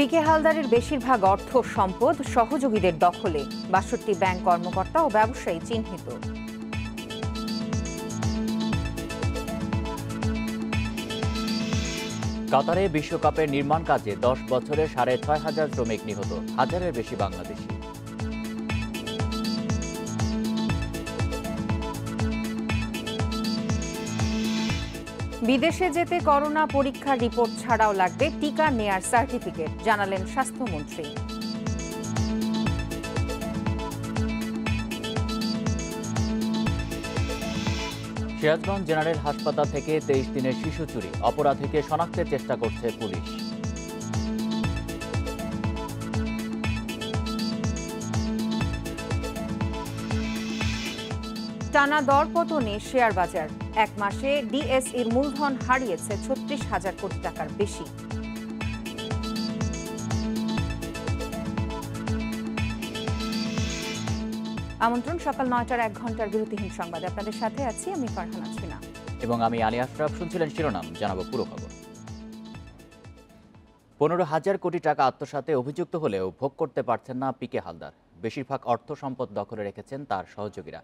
পিকে হালদারের বেশিরভাগ অর্থ সম্পদ সহযোগীদের দখলে। ৬২ ব্যাংক কর্মকর্তা ও ব্যবসায়ী চিহ্নিত। কাতারে বিশ্বকাপের নির্মাণ কাজে ১০ বছরে ৬,৫০০ শ্রমিক নিহত, হাজারের বেশি বাংলাদেশি। বিদেশে যেতে করোনা পরীক্ষার রিপোর্ট ছাড়াও লাগবে টিকা নেয়ার সার্টিফিকেট, জানালেন স্বাস্থ্যমন্ত্রী। সিরাজগঞ্জ জেনারেল হাসপাতাল থেকে ২৩ দিনের শিশু চুরি, অপরাধীকে শনাক্তের চেষ্টা করছে পুলিশ। টানা দরপতনে শেয়ার বাজার, এক মাসে ডিএসইর মূলধন হারিয়েছে ৩৬,০০০ কোটি টাকার বেশি। আমন্ত্রণ সকাল ৯টার ১ ঘন্টার বিরতিহীন সংবাদে। আপনাদের সাথে আছি আমি ফারহানা ছিনা এবং আমি আলী আশরাফ। শুনছিলেন শিরোনাম, জানাবো পুরো খবর। ১৫,০০০ কোটি টাকা আত্মসাতে অভিযুক্ত হলেও ভোগ করতে পারছেন না পিকে হালদার। বেশিরভাগ অর্থ সম্পদ দখলে রেখেছেন তার সহযোগীরা।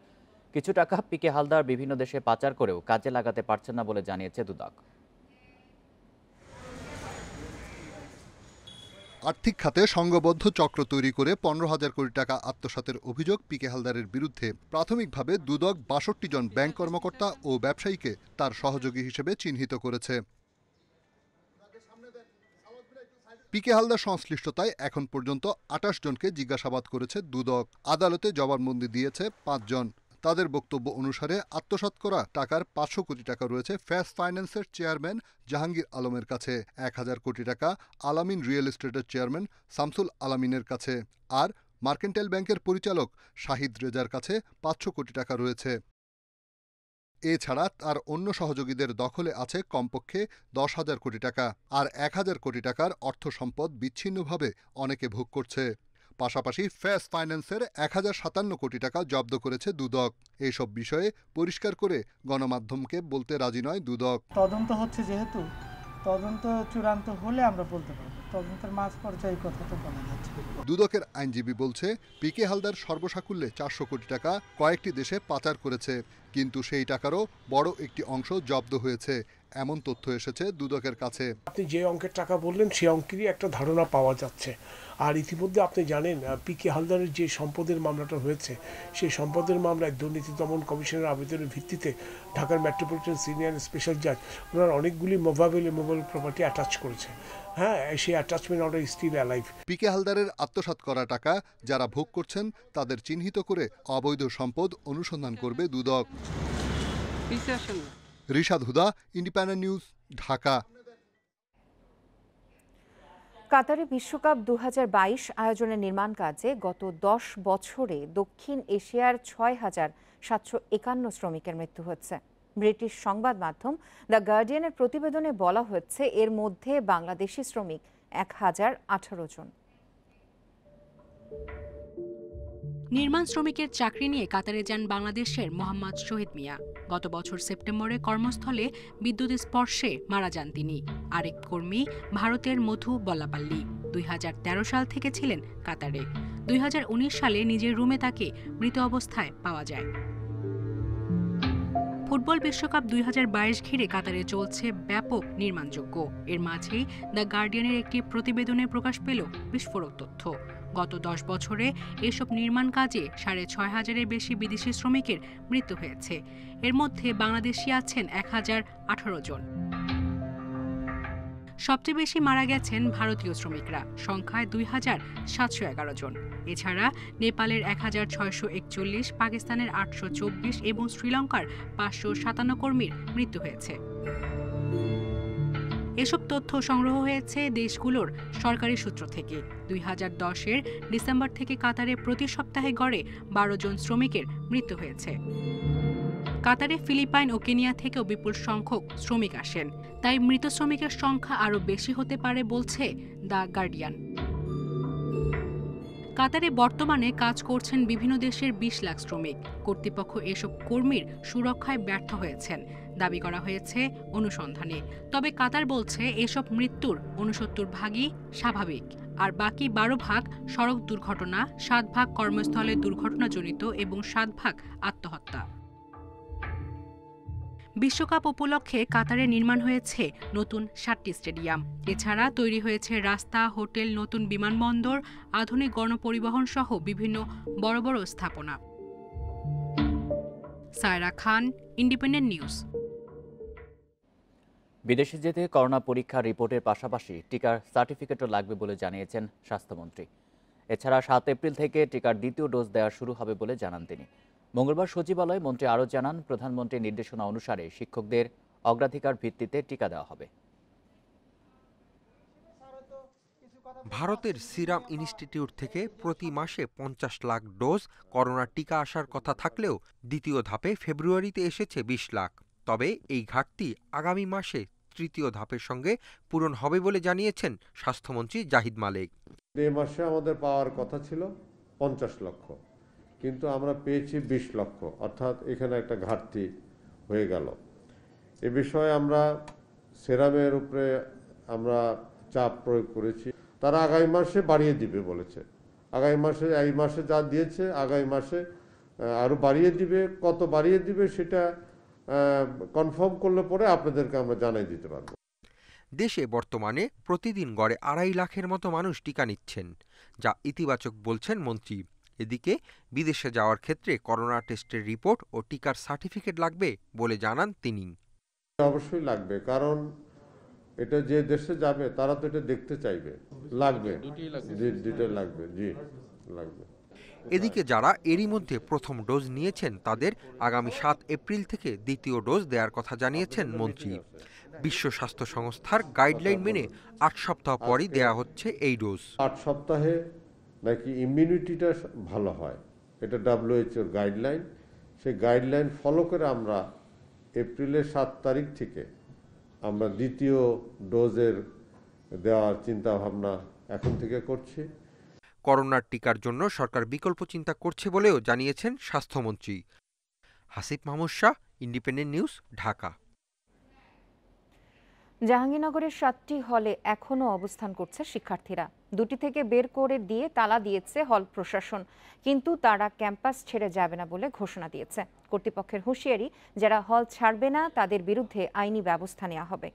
কিছু টাকা পিকে হালদার বিভিন্ন দেশে পাচার করেও কাজে লাগাতে পারছেন না বলে জানিয়েছে দুদক। আর্থিক খাতে সংঘবদ্ধ চক্র তৈরি করে ১৫,০০০ কোটি টাকা আত্মসাতের অভিযোগ পিকে হালদারের বিরুদ্ধে। প্রাথমিকভাবে দুদক ৬২ জন ব্যাংক কর্মকর্তা ও ব্যবসায়ীকে তার সহযোগী হিসেবে চিহ্নিত করেছে। পিকে হালদার সংশ্লিষ্টতায় এখন পর্যন্ত ২৮ জনকে জিজ্ঞাসাবাদ করেছে দুদক। আদালতে জবানবন্দি দিয়েছে ৫ জন। তাদের বক্তব্য অনুসারে আত্মসাৎ করা টাকার ৫০০ কোটি টাকা রয়েছে ফ্যাস ফাইন্যান্সের চেয়ারম্যান জাহাঙ্গীর আলমের কাছে, ১,০০০ কোটি টাকা আলামিন রিয়েল এস্টেটের চেয়ারম্যান শামসুল আলামিনের কাছে, আর মার্কেন্টাইল ব্যাংকের পরিচালক শাহিদ রেজার কাছে ৫০০ কোটি টাকা রয়েছে। এছাড়া তার অন্য সহযোগীদের দখলে আছে কমপক্ষে ১০,০০০ কোটি টাকা, আর ১,০০০ কোটি টাকার অর্থ সম্পদ বিচ্ছিন্নভাবে অনেকে ভোগ করছে। পাশাপাশি ফ্যাস ফাইন্যান্সের ১,০৫৭ কোটি টাকা জব্দ করেছে দুদক। এইসব বিষয়ে পরিষ্কার করে গণমাধ্যমকে বলতে রাজি নয় দুদক। তদন্ত হচ্ছে, যেহেতু তদন্ত চূড়ান্ত হলে আমরা বলতে পারবো, তদন্তের মাঝ পর্যায়ে কথা তো বলা যাচ্ছে। দুদকের আইনজীবী বলছে, পিকে হালদার সর্বসাকুল্যে ৪০০ কোটি টাকা কয়েকটি দেশে পাচার করেছে, কিন্তু সেই টাকারও বড় একটি অংশ জব্দ হয়েছে, এমন তথ্য এসেছে দুদকের কাছে। আপনি যে অঙ্কের টাকা বললেন সেই অঙ্কেরই একটা ধারণা পাওয়া যাচ্ছে। আর ইতিমধ্যে আপনি জানেন পিকে হালদারের যে সম্পদের মামলাটা হয়েছে, সেই সম্পদের মামলায় দুর্নীতি দমন কমিশনের আবেদনের ভিত্তিতে ঢাকার মেট্রোপলিটন সিনিয়র স্পেশাল জাজ ওনার অনেকগুলি মুভেবল প্রপার্টি অ্যাটাচ করেছে। হ্যাঁ, সেই অ্যাটাচমেন্ট অর্ডার স্টিল অ্যালাইভ। পিকে হালদারের আত্মসাৎ করা টাকা যারা ভোগ করছেন তাদের চিহ্নিত করে অবৈধ সম্পদ অনুসন্ধান করবে দুদক। রিশাদ হুদা, ইন্ডিপেন্ডেন্ট নিউজ, ঢাকা। কাতারে বিশ্বকাপ ২০২২ আয়োজনের নির্মাণ কাজে গত ১০ বছরে দক্ষিণ এশিয়ার ৬,৭৫১ শ্রমিকের মৃত্যু হয়েছে। ব্রিটিশ সংবাদ মাধ্যম দ্য গার্ডিয়ানের প্রতিবেদনে বলা হয়েছে, এর মধ্যে বাংলাদেশি শ্রমিক ১,০১৮ জন। নির্মাণ শ্রমিকের চাকরি নিয়ে কাতারে যান বাংলাদেশের মোহাম্মদ শহীদ মিয়া। গত বছর সেপ্টেম্বরে কর্মস্থলে বিদ্যুৎ স্পর্শে মারা যান তিনি। আরেক কর্মী ভারতের মধু বল্লাপাল্লি ২০১৩ সাল থেকে ছিলেন কাতারে। ২০১৯ সালে নিজের রুমে তাকে মৃত অবস্থায় পাওয়া যায়। ফুটবল বিশ্বকাপ ২০২২ ঘিরে কাতারে চলছে ব্যাপক নির্মাণযজ্ঞ। এর মাঝেই দ্য গার্ডিয়ানের একটি প্রতিবেদনে প্রকাশ পেল বিস্ফোরক তথ্য। গত ১০ বছরে এসব নির্মাণ কাজে ৬,৫০০-এর বেশি বিদেশি শ্রমিকের মৃত্যু হয়েছে। এর মধ্যে বাংলাদেশি আছেন ১,০১৮ জন। সবচেয়ে বেশি মারা গেছেন ভারতীয় শ্রমিকরা, সংখ্যায় ২,৭১১ জন। এছাড়া নেপালের ১,৬৪১, পাকিস্তানের ৮২৪ এবং শ্রীলঙ্কার ৫৫৭ কর্মীর মৃত্যু হয়েছে। এসব তথ্য সংগ্রহ হয়েছে দেশগুলোর সরকারি সূত্র থেকে। ২০১০-এর ডিসেম্বর থেকে কাতারে প্রতি সপ্তাহে গড়ে ১২ জন শ্রমিকের মৃত্যু হয়েছে। কাতারে ফিলিপাইন ও কেনিয়া থেকেও বিপুল সংখ্যক শ্রমিক আসেন, তাই মৃত শ্রমিকের সংখ্যা আরও বেশি হতে পারে বলছে দ্য গার্ডিয়ান। কাতারে বর্তমানে কাজ করছেন বিভিন্ন দেশের ২০ লাখ শ্রমিক। কর্তৃপক্ষ এসব কর্মীর সুরক্ষায় ব্যর্থ হয়েছেন দাবি করা হয়েছে অনুসন্ধানে। তবে কাতার বলছে এসব মৃত্যুর ৬৯ ভাগই স্বাভাবিক, আর বাকি 12 ভাগ সড়ক দুর্ঘটনা, 7 ভাগ কর্মস্থলে দুর্ঘটনাজনিত এবং 7 ভাগ আত্মহত্যা। বিশ্বকাপ উপলক্ষে কাতারে নির্মাণ হয়েছে নতুন 7টি স্টেডিয়াম। এছাড়া তৈরি হয়েছে রাস্তা, হোটেল, নতুন বিমানবন্দর, আধুনিক গণপরিবহন সহ বিভিন্ন বড় বড় স্থাপনা। সায়রা খান, ইন্ডিপেন্ডেন্ট নিউজ। বিদেশে যেতে করোনা পরীক্ষার রিপোর্টের পাশাপাশি টিকার সার্টিফিকেটও লাগবে বলে জানিয়েছেন স্বাস্থ্যমন্ত্রী। এছাড়া 7 এপ্রিল থেকে টিকার দ্বিতীয় ডোজ দেওয়া শুরু হবে বলে জানান তিনি। মঙ্গলবার সচিবালয়ে মন্ত্রী আরও জানান, প্রধানমন্ত্রীর নির্দেশনা অনুসারে শিক্ষকদের অগ্রাধিকার ভিত্তিতে টিকা দেওয়া হবে। ভারতের সিরাম ইনস্টিটিউট থেকে প্রতি মাসে 50 লাখ ডোজ করোনা টিকা আসার কথা থাকলেও দ্বিতীয় ধাপে ফেব্রুয়ারিতে এসেছে 20 লাখ। তবে এই ঘাটতি আগামী মাসে তৃতীয় ধাপের সঙ্গে পূরণ হবে বলে জানিয়েছেন স্বাস্থ্যমন্ত্রী জাহিদ মালেক। এই মাসে আমাদের পাওয়ার কথা ছিল 50 লক্ষ, কিন্তু আমরা পেয়েছি 20 লক্ষ, অর্থাৎ এখানে একটা ঘাটতি হয়ে গেল। এ বিষয়ে আমরা সেরামের উপরে আমরা চাপ প্রয়োগ করেছি। তারা আগামী মাসে বাড়িয়ে দিবে বলেছে। আগামী মাসে, এই মাসে যা দিয়েছে আগামী মাসে আরও বাড়িয়ে দিবে। কত বাড়িয়ে দিবে সেটা কনফার্ম করলে পরে আপনাদেরকে আমরা জানাই দিতে পারবো। দেশে বর্তমানে প্রতিদিন গড়ে 2.5 লাখের মতো মানুষ টিকা নিচ্ছেন, যা ইতিবাচক বলছেন মন্ত্রী। এদিকে বিদেশে যাওয়ার ক্ষেত্রে করোনা টেস্টের রিপোর্ট ও টিকার সার্টিফিকেট লাগবে বলে জানান তিনি। অবশ্যই লাগবে, কারণ এটা যে দেশে যাবে তারা তো এটা দেখতে চাইবে। লাগবে, দুটোই লাগবে, জি লাগবে। এদিকে যারা এরই মধ্যে প্রথম ডোজ নিয়েছেন তাদের আগামী 7 এপ্রিল থেকে দ্বিতীয় ডোজ দেওয়ার কথা জানিয়েছেন মন্ত্রী। বিশ্ব স্বাস্থ্য সংস্থার গাইডলাইন মেনে 8 সপ্তাহ পরই দেয়া হচ্ছে এই ডোজ। 8 সপ্তাহে নাকি ইমিউনিটিটা ভালো হয়, এটা WHO গাইডলাইন। সেই গাইডলাইন ফলো করে আমরা এপ্রিলের 7 তারিখ থেকে আমরা দ্বিতীয় ডোজের দেওয়ার চিন্তা ভাবনা এখন থেকে করছি। করোনার টিকার জন্য সরকার বিকল্প চিন্তা করছে বলেও জানিয়েছেন স্বাস্থ্যমন্ত্রী। Hasib Mahmud Shah, Independent News, Dhaka. জাহাঙ্গীরনগরের 7টি হলে এখনও অবস্থান করছে শিক্ষার্থীরা। 2টি থেকে বের করে দিয়ে তালা দিয়েছে হল প্রশাসন, কিন্তু তারা ক্যাম্পাস ছেড়ে যাবে না বলে ঘোষণা দিয়েছে। কর্তৃপক্ষের হুঁশিয়ারি, যারা হল ছাড়বে না তাদের বিরুদ্ধে আইনি ব্যবস্থা নেওয়া হবে।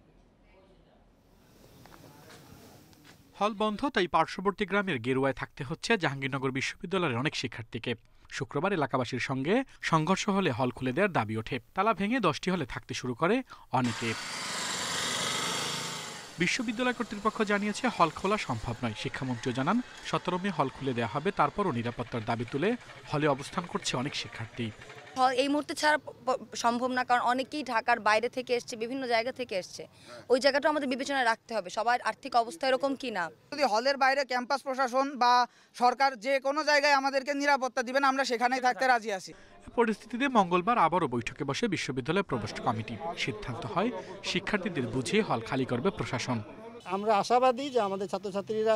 হল বন্ধ, তাই পার্শ্ববর্তী গ্রামের গেরুয়ায় থাকতে হচ্ছে জাহাঙ্গীরনগর বিশ্ববিদ্যালয়ের অনেক শিক্ষার্থীকে। শুক্রবার এলাকাবাসীর সঙ্গে সংঘর্ষ হলে হল খুলে দেওয়ার দাবি ওঠে। তালা ভেঙে 10টি হলে থাকতে শুরু করে অনেকে। বিশ্ববিদ্যালয় কর্তৃপক্ষ জানিয়েছে হল খোলা সম্ভব নয়। শিক্ষামন্ত্রীও জানান 17 মে হল খুলে দেওয়া হবে, তারপরও নিরাপত্তার দাবি তুলে হলে অবস্থান করছে অনেক শিক্ষার্থী। এই মুহূর্তে ছাড়া সম্ভব না, কারণ অনেকেই ঢাকার বাইরে থেকে এসছে, বিভিন্ন জায়গা থেকে এসছে। ওই জায়গাটা আমাদের বিবেচনায় রাখতে হবে, সবার আর্থিক অবস্থা এরকম কি না। যদি হলের বাইরে ক্যাম্পাস প্রশাসন বা সরকার যে কোনো জায়গায় আমাদেরকে নিরাপত্তা দিবেন, আমরা সেখানেই থাকতে রাজি আছি। পরিস্থিতিতে মঙ্গলবার আবারও বৈঠকে বসে বিশ্ববিদ্যালয় প্রভোস্ট কমিটি। সিদ্ধান্ত হয় শিক্ষার্থীদের বুঝিয়ে হল খালি করবে প্রশাসন। আমরা আশাবাদী যে আমাদের ছাত্রছাত্রীরা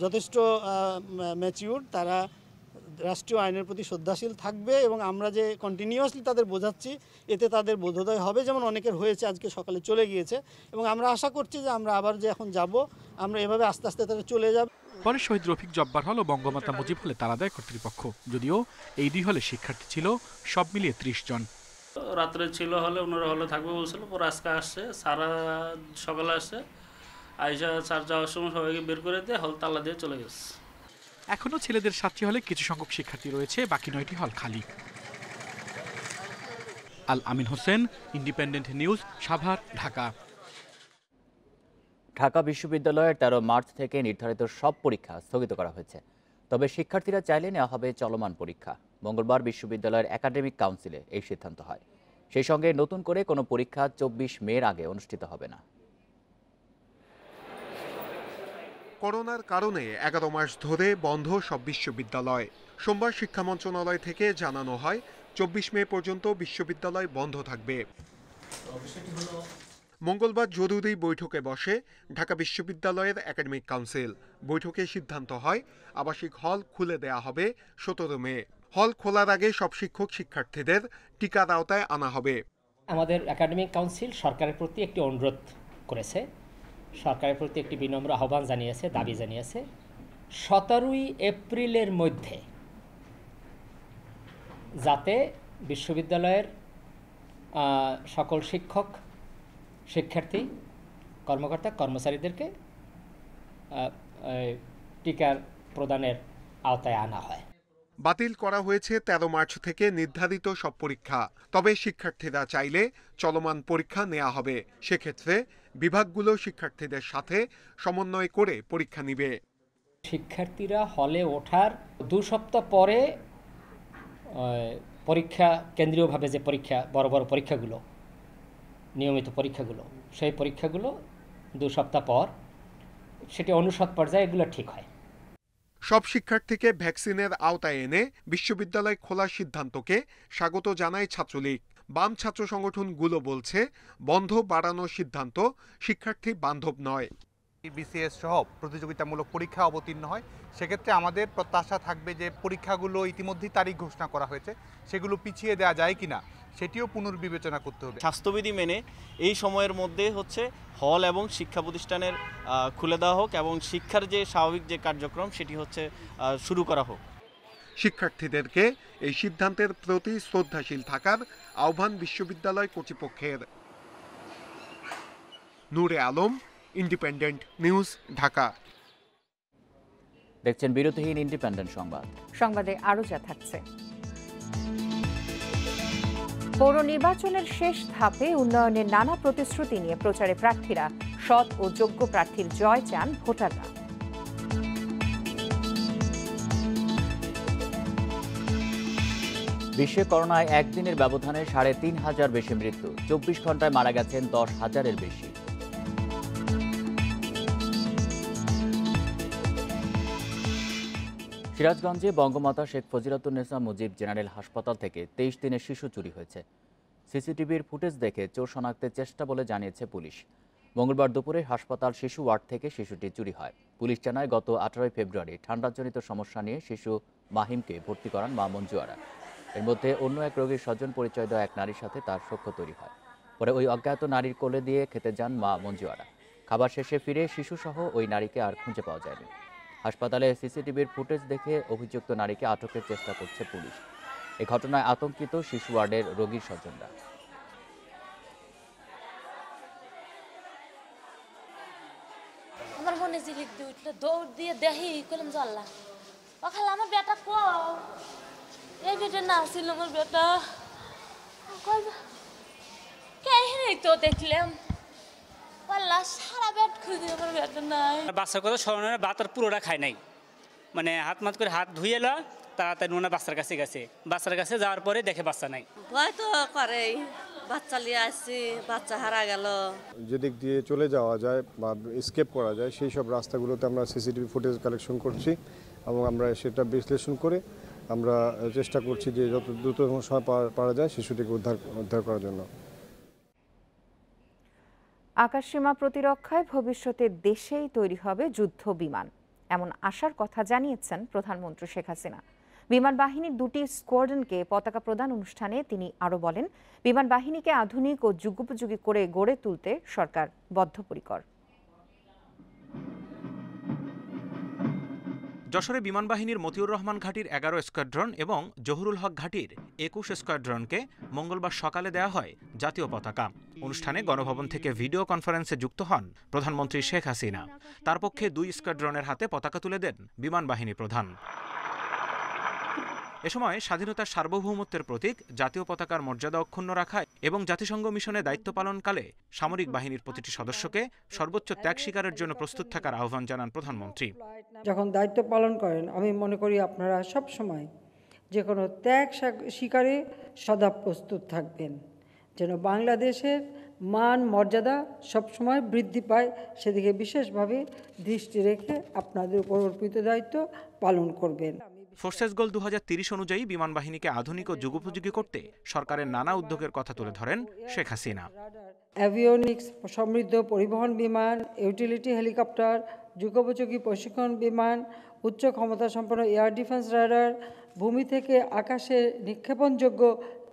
যথেষ্ট ম্যাচিউর, তারা রাষ্ট্রীয় আইনের প্রতি শ্রদ্ধাশীল থাকবে এবং আমরা যে কন্টিনিউয়াসলি তাদের বোঝাচ্ছি এতে তাদের বোধোদয় হবে, যেমন অনেকের হয়েছে, আজকে সকালে চলে গিয়েছে। এবং আমরা আশা করছি যে আমরা আবার যে এখন যাব, আমরা এভাবে আস্তে আস্তে তারা চলে যাব। পরে শহীদ রফিক জব্বার হল ও বঙ্গমাতা মুজিব হলে তালা দেয় কর্তৃপক্ষ। যদিও এই 2 হলে শিক্ষার্থী ছিল সব মিলিয়ে 30 জন। রাত্রে ছিল হলে, ওনারা হলে থাকবে বলছিল। পরে আজকে আসছে, সারা সকালে আসছে, আইসা স্যার যাওয়ার সময় সবাইকে বের করে দিয়ে হল তালা দিয়ে চলে গেছে। এখনো ছেলেদের 7টি হলে কিছু সংখ্যক শিক্ষার্থী রয়েছে, বাকি 9টি হল খালি। আল আমিন হোসেন, ইন্ডিপেন্ডেন্ট নিউজ, সাভার, ঢাকা। ঢাকা বিশ্ববিদ্যালয়ের 13 মার্চ থেকে নির্ধারিত সব পরীক্ষা স্থগিত করা হয়েছে। তবে শিক্ষার্থীরা চাইলে নেওয়া হবে চলমান পরীক্ষা। মঙ্গলবার বিশ্ববিদ্যালয়ের একাডেমিক কাউন্সিলে এই সিদ্ধান্ত হয়। সেই সঙ্গে নতুন করে কোনো পরীক্ষা 24 মের আগে অনুষ্ঠিত হবে না। করোনার কারণে 11 মাস ধরে বন্ধ সব বিশ্ববিদ্যালয়। সোমবার শিক্ষা মন্ত্রণালয় থেকে জানানো হয় 24 মে পর্যন্ত বিশ্ববিদ্যালয় বন্ধ থাকবে। মঙ্গলবার জরুরি বৈঠকে বসে ঢাকা বিশ্ববিদ্যালয়ের একাডেমিক কাউন্সিল। বৈঠকে সিদ্ধান্ত হয় আবাসিক হল খুলে দেয়া হবে 17 মে। হল খোলার আগে সব শিক্ষক শিক্ষার্থীদের টিকার আওতায় আনা হবে। আমাদের একাডেমিক কাউন্সিল সরকারের প্রতি একটি অনুরোধ করেছে, সরকারের প্রতি একটি বিনম্র আহ্বান জানিয়েছে, দাবি জানিয়েছে 17 এপ্রিলের মধ্যে যাতে বিশ্ববিদ্যালয়ের সকল শিক্ষক, শিক্ষার্থী, কর্মকর্তা, কর্মচারীদেরকে টিকার প্রদানের আওতায় আনা হয়। বাতিল করা হয়েছে 13 মার্চ থেকে নির্ধারিত সব পরীক্ষা। তবে শিক্ষার্থীরা চাইলে চলমান পরীক্ষা নেওয়া হবে। সেক্ষেত্রে বিভাগগুলো শিক্ষার্থীদের সাথে সমন্বয় করে পরীক্ষা নিবে। শিক্ষার্থীরা হলে ওঠার 2 সপ্তাহ পরে পরীক্ষা, কেন্দ্রীয়ভাবে যে পরীক্ষা, বড় বড় পরীক্ষাগুলো, নিয়মিত পরীক্ষাগুলো, সেই পরীক্ষাগুলো 2 সপ্তাহ পর সেটি অনুষদ পর্যায়ে এগুলো ঠিক হয়। সব শিক্ষার্থীকে ভ্যাকসিনের আওতায় এনে বিশ্ববিদ্যালয় খোলার সিদ্ধান্তকে স্বাগত জানায় ছাত্রলীগ। বাম ছাত্র সংগঠনগুলো বলছে, বন্ধ বাড়ানোর সিদ্ধান্ত শিক্ষার্থী বান্ধব নয়। বিসিএস সহ প্রতিযোগিতামূলক পরীক্ষা অবতীর্ণ হয়, সেক্ষেত্রে আমাদের প্রত্যাশা থাকবে যে পরীক্ষাগুলো ইতিমধ্যেই তারিখ ঘোষণা করা হয়েছে, সেগুলো পিছিয়ে দেওয়া যায় কিনা সেটিও পুনর্বিবেচনা করতে হবে। স্বাস্থ্যবিধি মেনে এই সময়ের মধ্যে হল এবং শিক্ষা প্রতিষ্ঠানের খুলে দেওয়া হোক এবং শিক্ষার যে স্বাভাবিক যে কার্যক্রম সেটি শুরু করা হোক। শিক্ষার্থীদেরকে এই সিদ্ধান্তের প্রতি শ্রদ্ধাশীল থাকার আহ্বান বিশ্ববিদ্যালয় কর্তৃপক্ষের। নূরে আলম, ইন্ডিপেন্ডেন্ট নিউজ, ঢাকা। দেখছেন বিরতিহীন ইন্ডিপেন্ডেন্ট সংবাদ। সংবাদে আরো যা থাকছে। পৌর নির্বাচনের শেষ ধাপে উন্নয়নের নানা প্রতিশ্রুতি নিয়ে প্রচারে প্রার্থীরা। সৎ ও যোগ্য প্রার্থীর জয় চান ভোটাররা। বিশ্বে করোনায় একদিনের ব্যবধানে ৩,৫০০ বেশি মৃত্যু। ২৪ ঘন্টায় মারা গেছেন ১০,০০০-এর বেশি। সিরাজগঞ্জে বঙ্গমাতা শেখ ফজিলাতুন্নেসা মুজিব জেনারেল হাসপাতাল থেকে ২৩ দিনের শিশু চুরি হয়েছে। সিসিটিভির ফুটেজ দেখে চোর শনাক্তের চেষ্টা বলে জানিয়েছে পুলিশ। মঙ্গলবার দুপুরে হাসপাতাল শিশু ওয়ার্ড থেকে শিশুটি চুরি হয়। পুলিশ জানায়, গত ১৮ ফেব্রুয়ারি ঠান্ডাজনিত সমস্যা নিয়ে শিশু মাহিমকে ভর্তি করান মা মঞ্জু আরা। এর মধ্যে অন্য এক রোগীর স্বজন পরিচয় দেওয়া এক নারীর সাথে তার সখ্য তৈরি হয়। পরে ওই অজ্ঞাত নারীর কোলে দিয়ে খেতে যান মা মঞ্জু আরা। খাবার শেষে ফিরে শিশুসহ ওই নারীকে আর খুঁজে পাওয়া যায়নি। হাসপাতালে সিসিটিভির ফুটেজ দেখে অভিযুক্ত নারীকে আটকের চেষ্টা করছে পুলিশ। এই ঘটনায় আতঙ্কিত শিশু ওয়ার্ডের রোগীর স্বজনরা। আমার মনে জিলিক দিয়ে উঠলো, দৌড় দিয়ে দেখি কলম জ্বালা ওখানে আমার বেটা কও, এই বেটা না ছিল আমার বেটা, কে তো দেখলাম সারা বেট খুঁজে আমার বেটা নাই। বাচ্চার কথা স্মরণে ভাত আর পুরোটা খায় নাই, মানে হাত মাত করে হাত ধুয়ে এলো, তাড়াতাড়ি নোনা বাচ্চার কাছে গেছে। বাচ্চার কাছে যাওয়ার পরে দেখে বাচ্চা নাই। ভয় তো করে, বাচ্চা নিয়ে আসছি, বাচ্চা হারা গেল। যেদিক দিয়ে চলে যাওয়া যায় বা স্কেপ করা যায় সেই সব রাস্তাগুলোতে আমরা সিসিটিভি ফুটেজ কালেকশন করছি এবং আমরা সেটা বিশ্লেষণ করে আমরা চেষ্টা করছি যে যত দ্রুত সময় পারা যায় শিশুটিকে উদ্ধার করার জন্য। আকাশসীমা প্রতিরক্ষায় ভবিষ্যতে দেশেই তৈরি হবে যুদ্ধ বিমান, এমন আশার কথা জানিয়েছেন প্রধানমন্ত্রী শেখ হাসিনা। বিমান বাহিনীর 2টি স্কোয়াড্রনকে পতাকা প্রদান অনুষ্ঠানে তিনি আরও বলেন, বিমান বাহিনীকে আধুনিক ও যুগোপযোগী করে গড়ে তুলতে সরকার বদ্ধপরিকর। যশোরে বিমান বাহিনীর মতিউর রহমান ঘাটির 11 স্কোয়াড্রন এবং জহুরুল হক ঘাটির 21 স্কোয়াড্রনকে মঙ্গলবার সকালে দেওয়া হয় জাতীয় পতাকা। অনুষ্ঠানে গণভবন থেকে ভিডিও কনফারেন্সে যুক্ত হন প্রধানমন্ত্রী শেখ হাসিনা। তার পক্ষে 2 স্কোয়াড্রনের হাতে পতাকা তুলে দেন বিমান বাহিনী প্রধান। এ সময় স্বাধীনতার সার্বভৌমত্বের প্রতীক জাতীয় পতাকার মর্যাদা অক্ষুণ্ণ রাখা এবং জাতিসংঘ মিশনে দায়িত্ব পালনকালে সামরিক বাহিনীর প্রতিটি সদস্যকে সর্বোচ্চ ত্যাগ স্বীকারের জন্য প্রস্তুত থাকার আহ্বান জানান প্রধানমন্ত্রী। যখন দায়িত্ব পালন করেন, আমি মনে করি আপনারা সব সময় যে কোনো ত্যাগ স্বীকারে সদা প্রস্তুত থাকবেন, যেন বাংলাদেশের মান মর্যাদা সবসময় বৃদ্ধি পায়, সেদিকে বিশেষভাবে দৃষ্টি রেখে আপনাদের উপর অর্পিত দায়িত্ব পালন করবেন। ফোর্সেস গোল 2030 অনুযায়ী বিমান বাহিনীকে আধুনিক ও যুগোপযোগী করতে সরকারের নানা উদ্যোগের কথা তুলে ধরেন শেখ হাসিনা। অ্যাভিওনিক্স সমৃদ্ধ পরিবহন বিমান, ইউটিলিটি হেলিকপ্টার, যুগোপযোগী প্রশিক্ষণ বিমান, উচ্চ ক্ষমতা সম্পন্ন এয়ার ডিফেন্স রাডার, ভূমি থেকে আকাশে নিক্ষেপণযোগ্য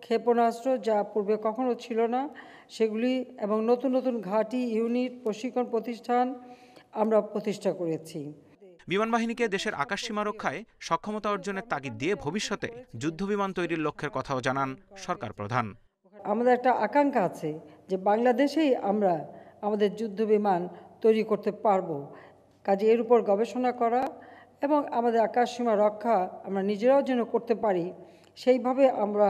ক্ষেপণাস্ত্র যা পূর্বে কখনো ছিল না সেগুলি, এবং নতুন নতুন ঘাঁটি, ইউনিট, প্রশিক্ষণ প্রতিষ্ঠান আমরা প্রতিষ্ঠা করেছি। বিমান বাহিনীকে দেশের আকাশসীমা রক্ষায় সক্ষমতা অর্জনের তাগিদ দিয়ে ভবিষ্যতে যুদ্ধবিমান তৈরির লক্ষ্যের কথাও জানান সরকার প্রধান। আমাদের একটা আকাঙ্ক্ষা আছে যে বাংলাদেশেই আমরা আমাদের যুদ্ধ বিমান তৈরি করতে পারবো। কাজে এর উপর গবেষণা করা এবং আমাদের আকাশসীমা রক্ষা আমরা নিজেরাও যেন করতে পারি সেইভাবে আমরা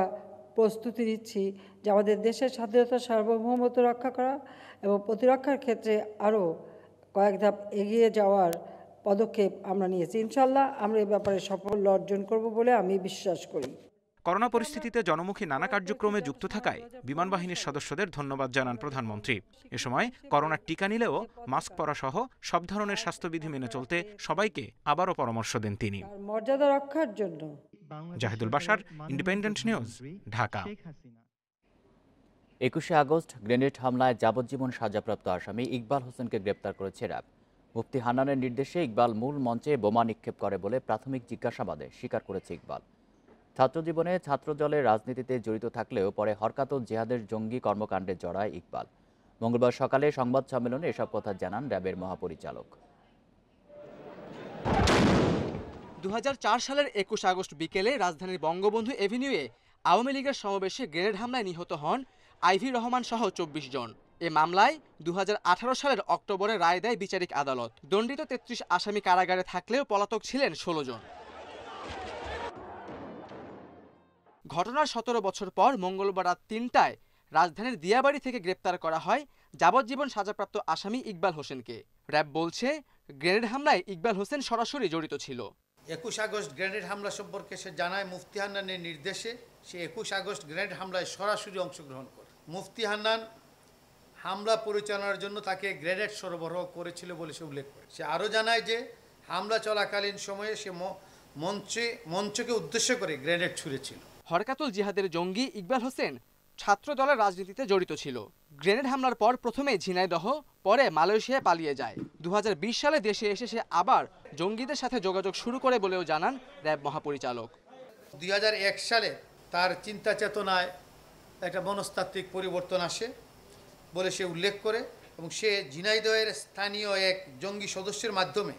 প্রস্তুতি নিচ্ছি যে আমাদের দেশের স্বাধীনতা সার্বভৌমত্ব রক্ষা করা এবং প্রতিরক্ষার ক্ষেত্রে আরও কয়েক ধাপ এগিয়ে যাওয়ার পদক্ষেপ আমরা নিয়েছি। ইনশাল্লাহ আমরা এই ব্যাপারে সাফল্য অর্জন করব বলে আমি বিশ্বাস করি। করোনা পরিস্থিতিতে জনমুখী নানা কার্যক্রমে যুক্ত থাকায় বিমান বাহিনীর সদস্যদের ধন্যবাদ জানান প্রধানমন্ত্রী। এ সময় করোনার টিকা নিলেও মাস্ক পরা সহ সব ধরনের স্বাস্থ্যবিধি মেনে চলতে সবাইকে আবারও পরামর্শ দেন তিনি। মর্যাদা রক্ষার জন্য। Zahidul Bashar, Independent News, Dhaka. 21শে আগস্ট গ্রেনেড হামলায় যাবজ্জীবন সাজাপ্রাপ্ত আসামি ইকবাল হোসেনকে গ্রেপ্তার করেছে র্যাব। মুফতি হান্নানের নির্দেশে ইকবাল মূল মঞ্চে বোমা নিক্ষেপ করে বলে প্রাথমিক জিজ্ঞাসাবাদে স্বীকার করেছে ইকবাল। ছাত্রজীবনে ছাত্রদলের রাজনীতিতে জড়িত থাকলেও পরে হরকাতুল জিহাদের জঙ্গি কর্মকাণ্ডে জড়ায় ইকবাল। মঙ্গলবার সকালে সংবাদ সম্মেলনে এসব কথা জানান র্যাবের মহাপরিচালক। 2004 সালের 21 আগস্ট বিকেলে রাজধানীর বঙ্গবন্ধু এভিনিউয়ে আওয়ামী লীগের সমাবেশে গ্রেনেড হামলায় নিহত হন আইভি রহমান সহ 24 জন। এ মামলায় 2018 সালের অক্টোবরে রায় দেয় বিচারিক আদালত। দণ্ডিত 33 আসামি কারাগারে থাকলেও পলাতক ছিলেন 16 জন। ঘটনার 17 বছর পর মঙ্গলবার রাত 3টায় রাজধানীর দিয়াবাড়ি থেকে গ্রেপ্তার করা হয় যাবজ্জীবন সাজাপ্রাপ্ত আসামি ইকবাল হোসেনকে। র্যাব বলছে গ্রেনেড হামলায় ইকবাল হোসেন সরাসরি জড়িত ছিল। 21 আগস্ট গ্রেনেড হামলা সম্পর্কে সে জানায় মুফতি হান্নানের নির্দেশে সে 21 আগস্ট গ্রেনেড হামলায় সরাসরি অংশগ্রহণ করে। মুফতি হান্নান হামলা পরিচালনার জন্য তাকে গ্রেনেড সরবরাহ করেছিল বলে সে উল্লেখ করে। সে আরও জানায় যে হামলা চলাকালীন সময়ে সে মঞ্চকে উদ্দেশ্য করে গ্রেনেড ছুঁড়েছিল। হরকাতুল জিহাদের জঙ্গি ইকবাল হোসেন ছাত্র দলের রাজনীতিতে জড়িত ছিল। গ্রেনেড হামলার পর প্রথমে ঝিনাইদহ, পরে মালয়েশিয়ায় পালিয়ে যায়। 2020 সালে দেশে এসে সে আবার জঙ্গিদের সাথে যোগাযোগ শুরু করে বলেও জানান র্যাব মহাপরিচালক। 2001 সালে তার চিন্তা চেতনায় একটা মনস্তাত্ত্বিক পরিবর্তন আসে বলে সে উল্লেখ করে এবং সে ঝিনাইদহের স্থানীয় এক জঙ্গি সদস্যের মাধ্যমে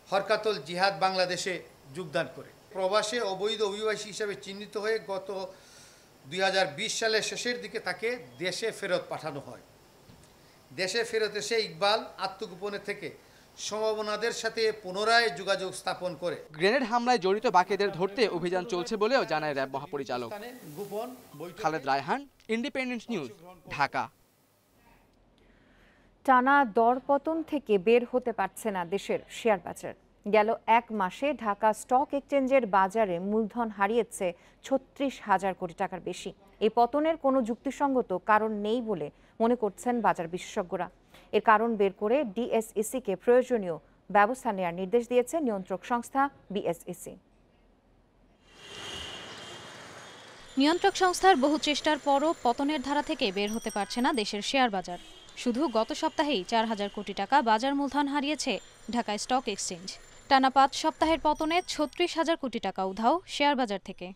হরকাতুল জিহাদ বাংলাদেশে যোগদান করে। প্রবাসে অবৈধ অভিবাসী হিসাবে চিহ্নিত হয়ে গত 2020 সালের শেষের দিকে তাকে দেশে ফেরত পাঠানো হয়। দেশে ফেরত এসে ইকবাল আত্মগোপনে থেকে সমমনাদের সাথে পুনরায় যোগাযোগ স্থাপন করে। গ্রেনেড হামলায় জড়িত বাকিদের ধরতে অভিযান চলছে বলেও জানায় র্যাব মহাপরিচালক। Khaled Raihan, independent News, Dhaka. টানা দরপতন থেকে বের হতে পারছে না দেশের শেয়ার বাজার। গেল এক মাসে ঢাকা স্টক এক্সচেঞ্জের বাজারে মূলধন হারিয়েছে 36,000 কোটি টাকার বেশি। এই পতনের কোনো যুক্তিসঙ্গত কারণ নেই বলে মনে করছেন বাজার বিশেষজ্ঞরা। এর কারণ বের করে ডিএসইসিকে প্রয়োজনীয় ব্যবস্থা নেওয়ার নির্দেশ দিয়েছে নিয়ন্ত্রক সংস্থা বিএসইসি। নিয়ন্ত্রক সংস্থার বহু চেষ্টার পরও পতনের ধারা থেকে বের হতে পারছে না দেশের শেয়ার বাজার। শুধু গত সপ্তাহেই 4,000 কোটি টাকা বাজার মূলধন হারিয়েছে ঢাকা স্টক এক্সচেঞ্জ। টানা 5 সপ্তাহের পতনে 36,000 কোটি টাকা উধাও শেয়ার বাজার থেকে।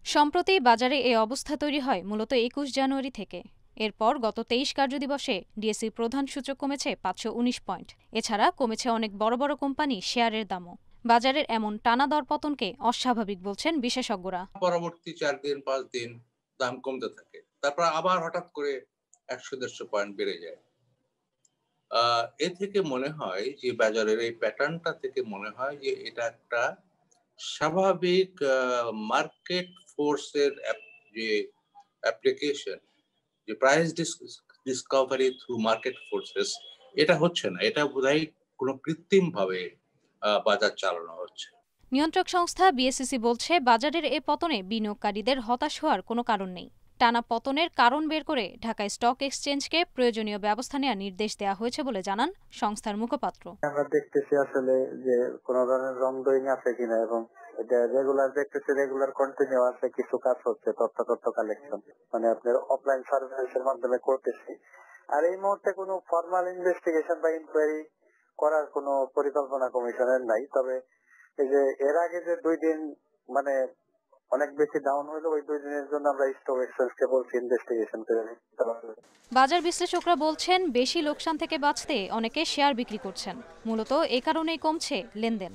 সম্প্রতি বাজারে এই অবস্থা তৈরি হয় মূলত 21 জানুয়ারি থেকে। এরপর গত 23 কার্যদিবসে ডিএসই প্রধান সূচক কমেছে 519 পয়েন্ট। এছাড়া কমেছে অনেক বড় বড় কোম্পানি শেয়ারের দামও। বাজারের এমন টানা দরপতনকে অস্বাভাবিক বলছেন বিশেষজ্ঞরা। পরবর্তী 4 দিন 5 দিন দাম কমতে থাকে, তারপর আবার হঠাৎ করে 100-150 পয়েন্ট বেড়ে যায়। এ থেকে মনে হয় যে বাজারের এই প্যাটার্নটা থেকে মনে হয় যে এটা একটা স্বাভাবিক মার্কেট ফোর্সের যে অ্যাপ্লিকেশন, যে price Discovery through market forces, এটা হচ্ছে না। এটা বোধহয় কোনো কৃত্রিম ভাবে বাজার চালানো হচ্ছে। নিয়ন্ত্রক সংস্থা বিএসইসি বলছে বাজারের এ পতনে বিনিয়োগকারীদের হতাশ হওয়ার কোনো কারণ নেই। টানা পতনের কারণ বের করে ঢাকা স্টক এক্সচেঞ্জকে প্রয়োজনীয় ব্যবস্থা নেওয়ার নির্দেশ দেওয়া হয়েছে বলে জানান সংস্থার মুখপাত্র। আমরা দেখতেছি আসলে যে কোনো ধরনের রং ডুইং আছে কিনা, এবং এটা রেগুলার দেখতেছি, রেগুলার কন্টিনিউ আছে, কিছু কাজ হচ্ছে, তথ্য কালেকশন মানে আপনার অফলাইন সার্ভিসের মাধ্যমে করতেছি। আর এই মুহূর্তে কোনো ফর্মাল ইনভেস্টিগেশন বা ইনকোয়ারি করার কোনো পরিকল্পনা কমিশনের নাই। তবে এই যে এর আগে যে 2 দিন মানে অনেক বেশি ডাউন হলে ওই 2 দিনের জন্য আমরা স্টক এক্সচেঞ্জকে বলছি ইনভেস্টিগেশন করে নিতে। বাজার বিশ্লেষকরা বলছেন বেশি লোকসান থেকে বাঁচতে অনেকে শেয়ার বিক্রি করছেন, মূলত এ কারণেই কমছে লেনদেন।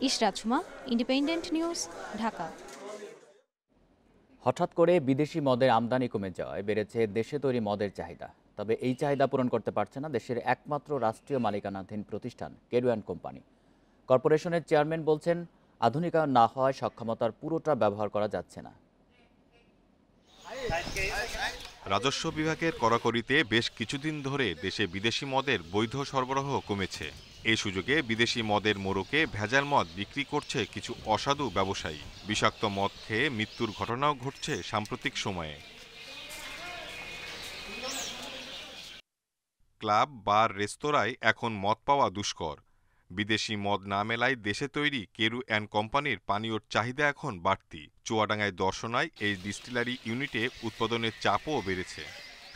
Ishrat Suma, independent News, Dhaka. হঠাৎ করে বিদেশি মদের আমদানি কমে যাওয়ায় বেড়েছে দেশে তৈরি মদের চাহিদা। তবে এই চাহিদা পূরণ করতে পারছে না দেশের একমাত্র রাষ্ট্রীয় মালিকানাধীন প্রতিষ্ঠান কেরুয়ান কোম্পানি। কর্পোরেশনের চেয়ারম্যান বলছেন, আধুনিকায়ন না হওয়ায় সক্ষমতার পুরোটা ব্যবহার করা যাচ্ছে না। রাজস্ব বিভাগের কড়াকড়িতে বেশ কিছুদিন ধরে দেশে বিদেশি মদের বৈধ সরবরাহ কমেছে। এই সুযোগে বিদেশি মদের মোড়কে ভেজাল মদ বিক্রি করছে কিছু অসাধু ব্যবসায়ী। বিষাক্ত মদ খেয়ে মৃত্যুর ঘটনাও ঘটছে সাম্প্রতিক সময়ে। ক্লাব, বার, রেস্তোরাঁয় এখন মদ পাওয়া দুষ্কর। বিদেশি মদ না মেলায় দেশে তৈরি কেরু অ্যান্ড কোম্পানির পানীয়র চাহিদা এখন বাড়তি। চুয়াডাঙ্গায় দর্শনায় এই ডিস্টিলারি ইউনিটে উৎপাদনের চাপও বেড়েছে।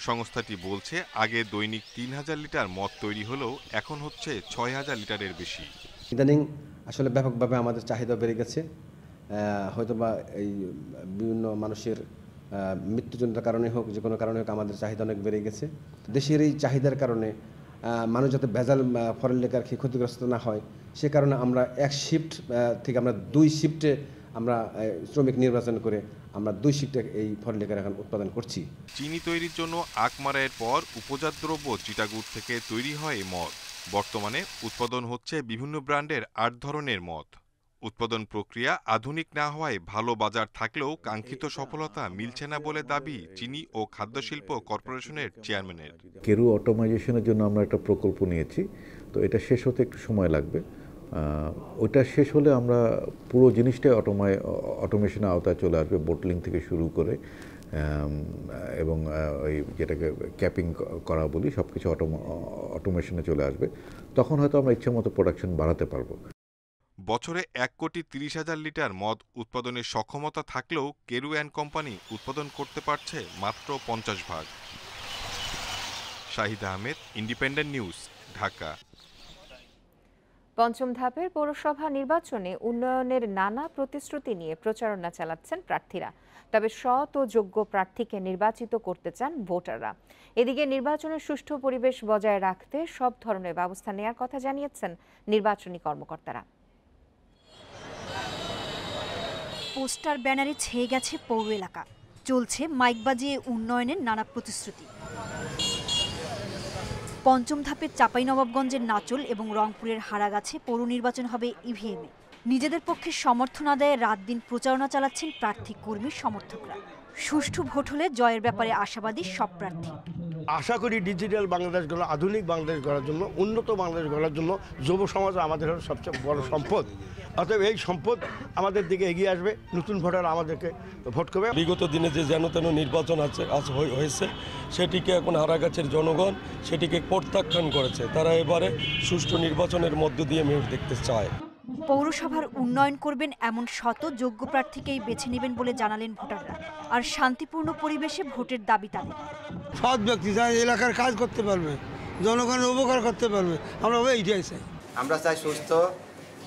সংস্থাটি বলছে, আগে দৈনিক 3000 লিটার মদ তৈরি হলেও এখন হচ্ছে 6000 লিটারের বেশি। ইদানিং আসলে ব্যাপকভাবে আমাদের চাহিদা বেড়ে গেছে। হয়তোবা এই বিভিন্ন মানুষের মৃত্যুজনিত কারণে হোক, যে কোনো কারণে হোক, আমাদের চাহিদা অনেক বেড়ে গেছে। দেশের এই চাহিদার কারণে মানুষ যাতে ভেজাল ফরেন লিকার খেয়ে ক্ষতিগ্রস্ত না হয়, সে কারণে আমরা এক শিফট থেকে আমরা 2 শিফটে আমরা শ্রমিক নির্বাচন করে আমরা 2 শিফটে এই ফরেন লিকার এখন উৎপাদন করছি। চিনি তৈরির জন্য আখ মারাইয়ের পর উপজাত দ্রব্য চিটাগুড় থেকে তৈরি হয় এই মদ। বর্তমানে উৎপাদন হচ্ছে বিভিন্ন ব্র্যান্ডের 8 ধরনের মদ। উৎপাদন প্রক্রিয়া আধুনিক না হওয়ায় ভালো বাজার থাকলেও কাঙ্ক্ষিত সফলতা মিলছে না বলে দাবি চিনি ও খাদ্যশিল্প কর্পোরেশনের চেয়ারম্যানের। কেরু অটোমাইজেশনের জন্য আমরা একটা প্রকল্প নিয়েছি, তো এটা শেষ হতে একটু সময় লাগবে। ওইটা শেষ হলে আমরা পুরো জিনিসটাই অটোমেশনের আওতায় চলে আসবে, বোটলিং থেকে শুরু করে এবং ওই যেটাকে ক্যাপিং করা বলি, সব কিছু অটোমেশনে চলে আসবে। তখন হয়তো আমরা ইচ্ছে মতো প্রোডাকশন বাড়াতে পারবো। বছরে 1,30,000 লিটার মদ উৎপাদনের সক্ষমতা থাকলেও কেরু অ্যান্ড কোম্পানি উৎপাদন করতে পারছে মাত্র 50 ভাগ। Shahid Ahmed, independent News, Dhaka. পঞ্চম ধাপের পৌরসভা নির্বাচনে উন্নয়নের নানা প্রতিশ্রুতি নিয়ে প্রচারণা চালাচ্ছেন প্রার্থীরা। তবে সৎ ও যোগ্য প্রার্থীকে নির্বাচিত করতে চান ভোটাররা। এদিকে নির্বাচনের সুষ্ঠু পরিবেশ বজায় রাখতে সব ধরনের ব্যবস্থা নেওয়ার কথা জানিয়েছেন নির্বাচনী কর্মকর্তারা। পোস্টার ব্যানারে ছেয়ে গেছে পৌর এলাকা, চলছে মাইক বাজিয়ে উন্নয়নের নানা প্রতিশ্রুতি। পঞ্চম ধাপে চাঁপাইনবাবগঞ্জের নাচল এবং রংপুরের হারাগাছে পৌর নির্বাচন হবে ইভিএমে। নিজেদের পক্ষে সমর্থন আদায়ে রাত দিন প্রচারণা চালাচ্ছেন প্রার্থী কর্মী সমর্থকরা। সুষ্ঠু ভোট হলে জয়ের ব্যাপারে আশাবাদী সব প্রার্থী। আশা করি ডিজিটাল বাংলাদেশ গড়া, আধুনিক বাংলাদেশ গড়ার জন্য, উন্নত বাংলাদেশ গড়ার জন্য যুব সমাজ আমাদের সবচেয়ে বড় সম্পদ। অতএব এই সম্পদ আমাদের দিকে এগিয়ে আসবে, নতুন ভোটার আমাদেরকে ভোট করবে। বিগত দিনে যে যেন তেন নির্বাচন হয়েছে, সেটিকে এখন হারাগাছের জনগণ সেটিকে প্রত্যাখ্যান করেছে। তারা এবারে সুষ্ঠু নির্বাচনের মধ্য দিয়ে মেয়র দেখতে চায়। পৌরসভার উন্নয়ন করবেন এমন শত যোগ্য প্রার্থীকেই বেছে নেবেন বলে জানালেন ভোটাররা। আর শান্তিপূর্ণ পরিবেশে ভোটের দাবি তাদের। সৎ ব্যক্তি যারা এলাকার কাজ করতে পারবে, জনগণের উপকার করতে পারবে, আমরা এইটাই চাই। আমরা চাই সুস্থ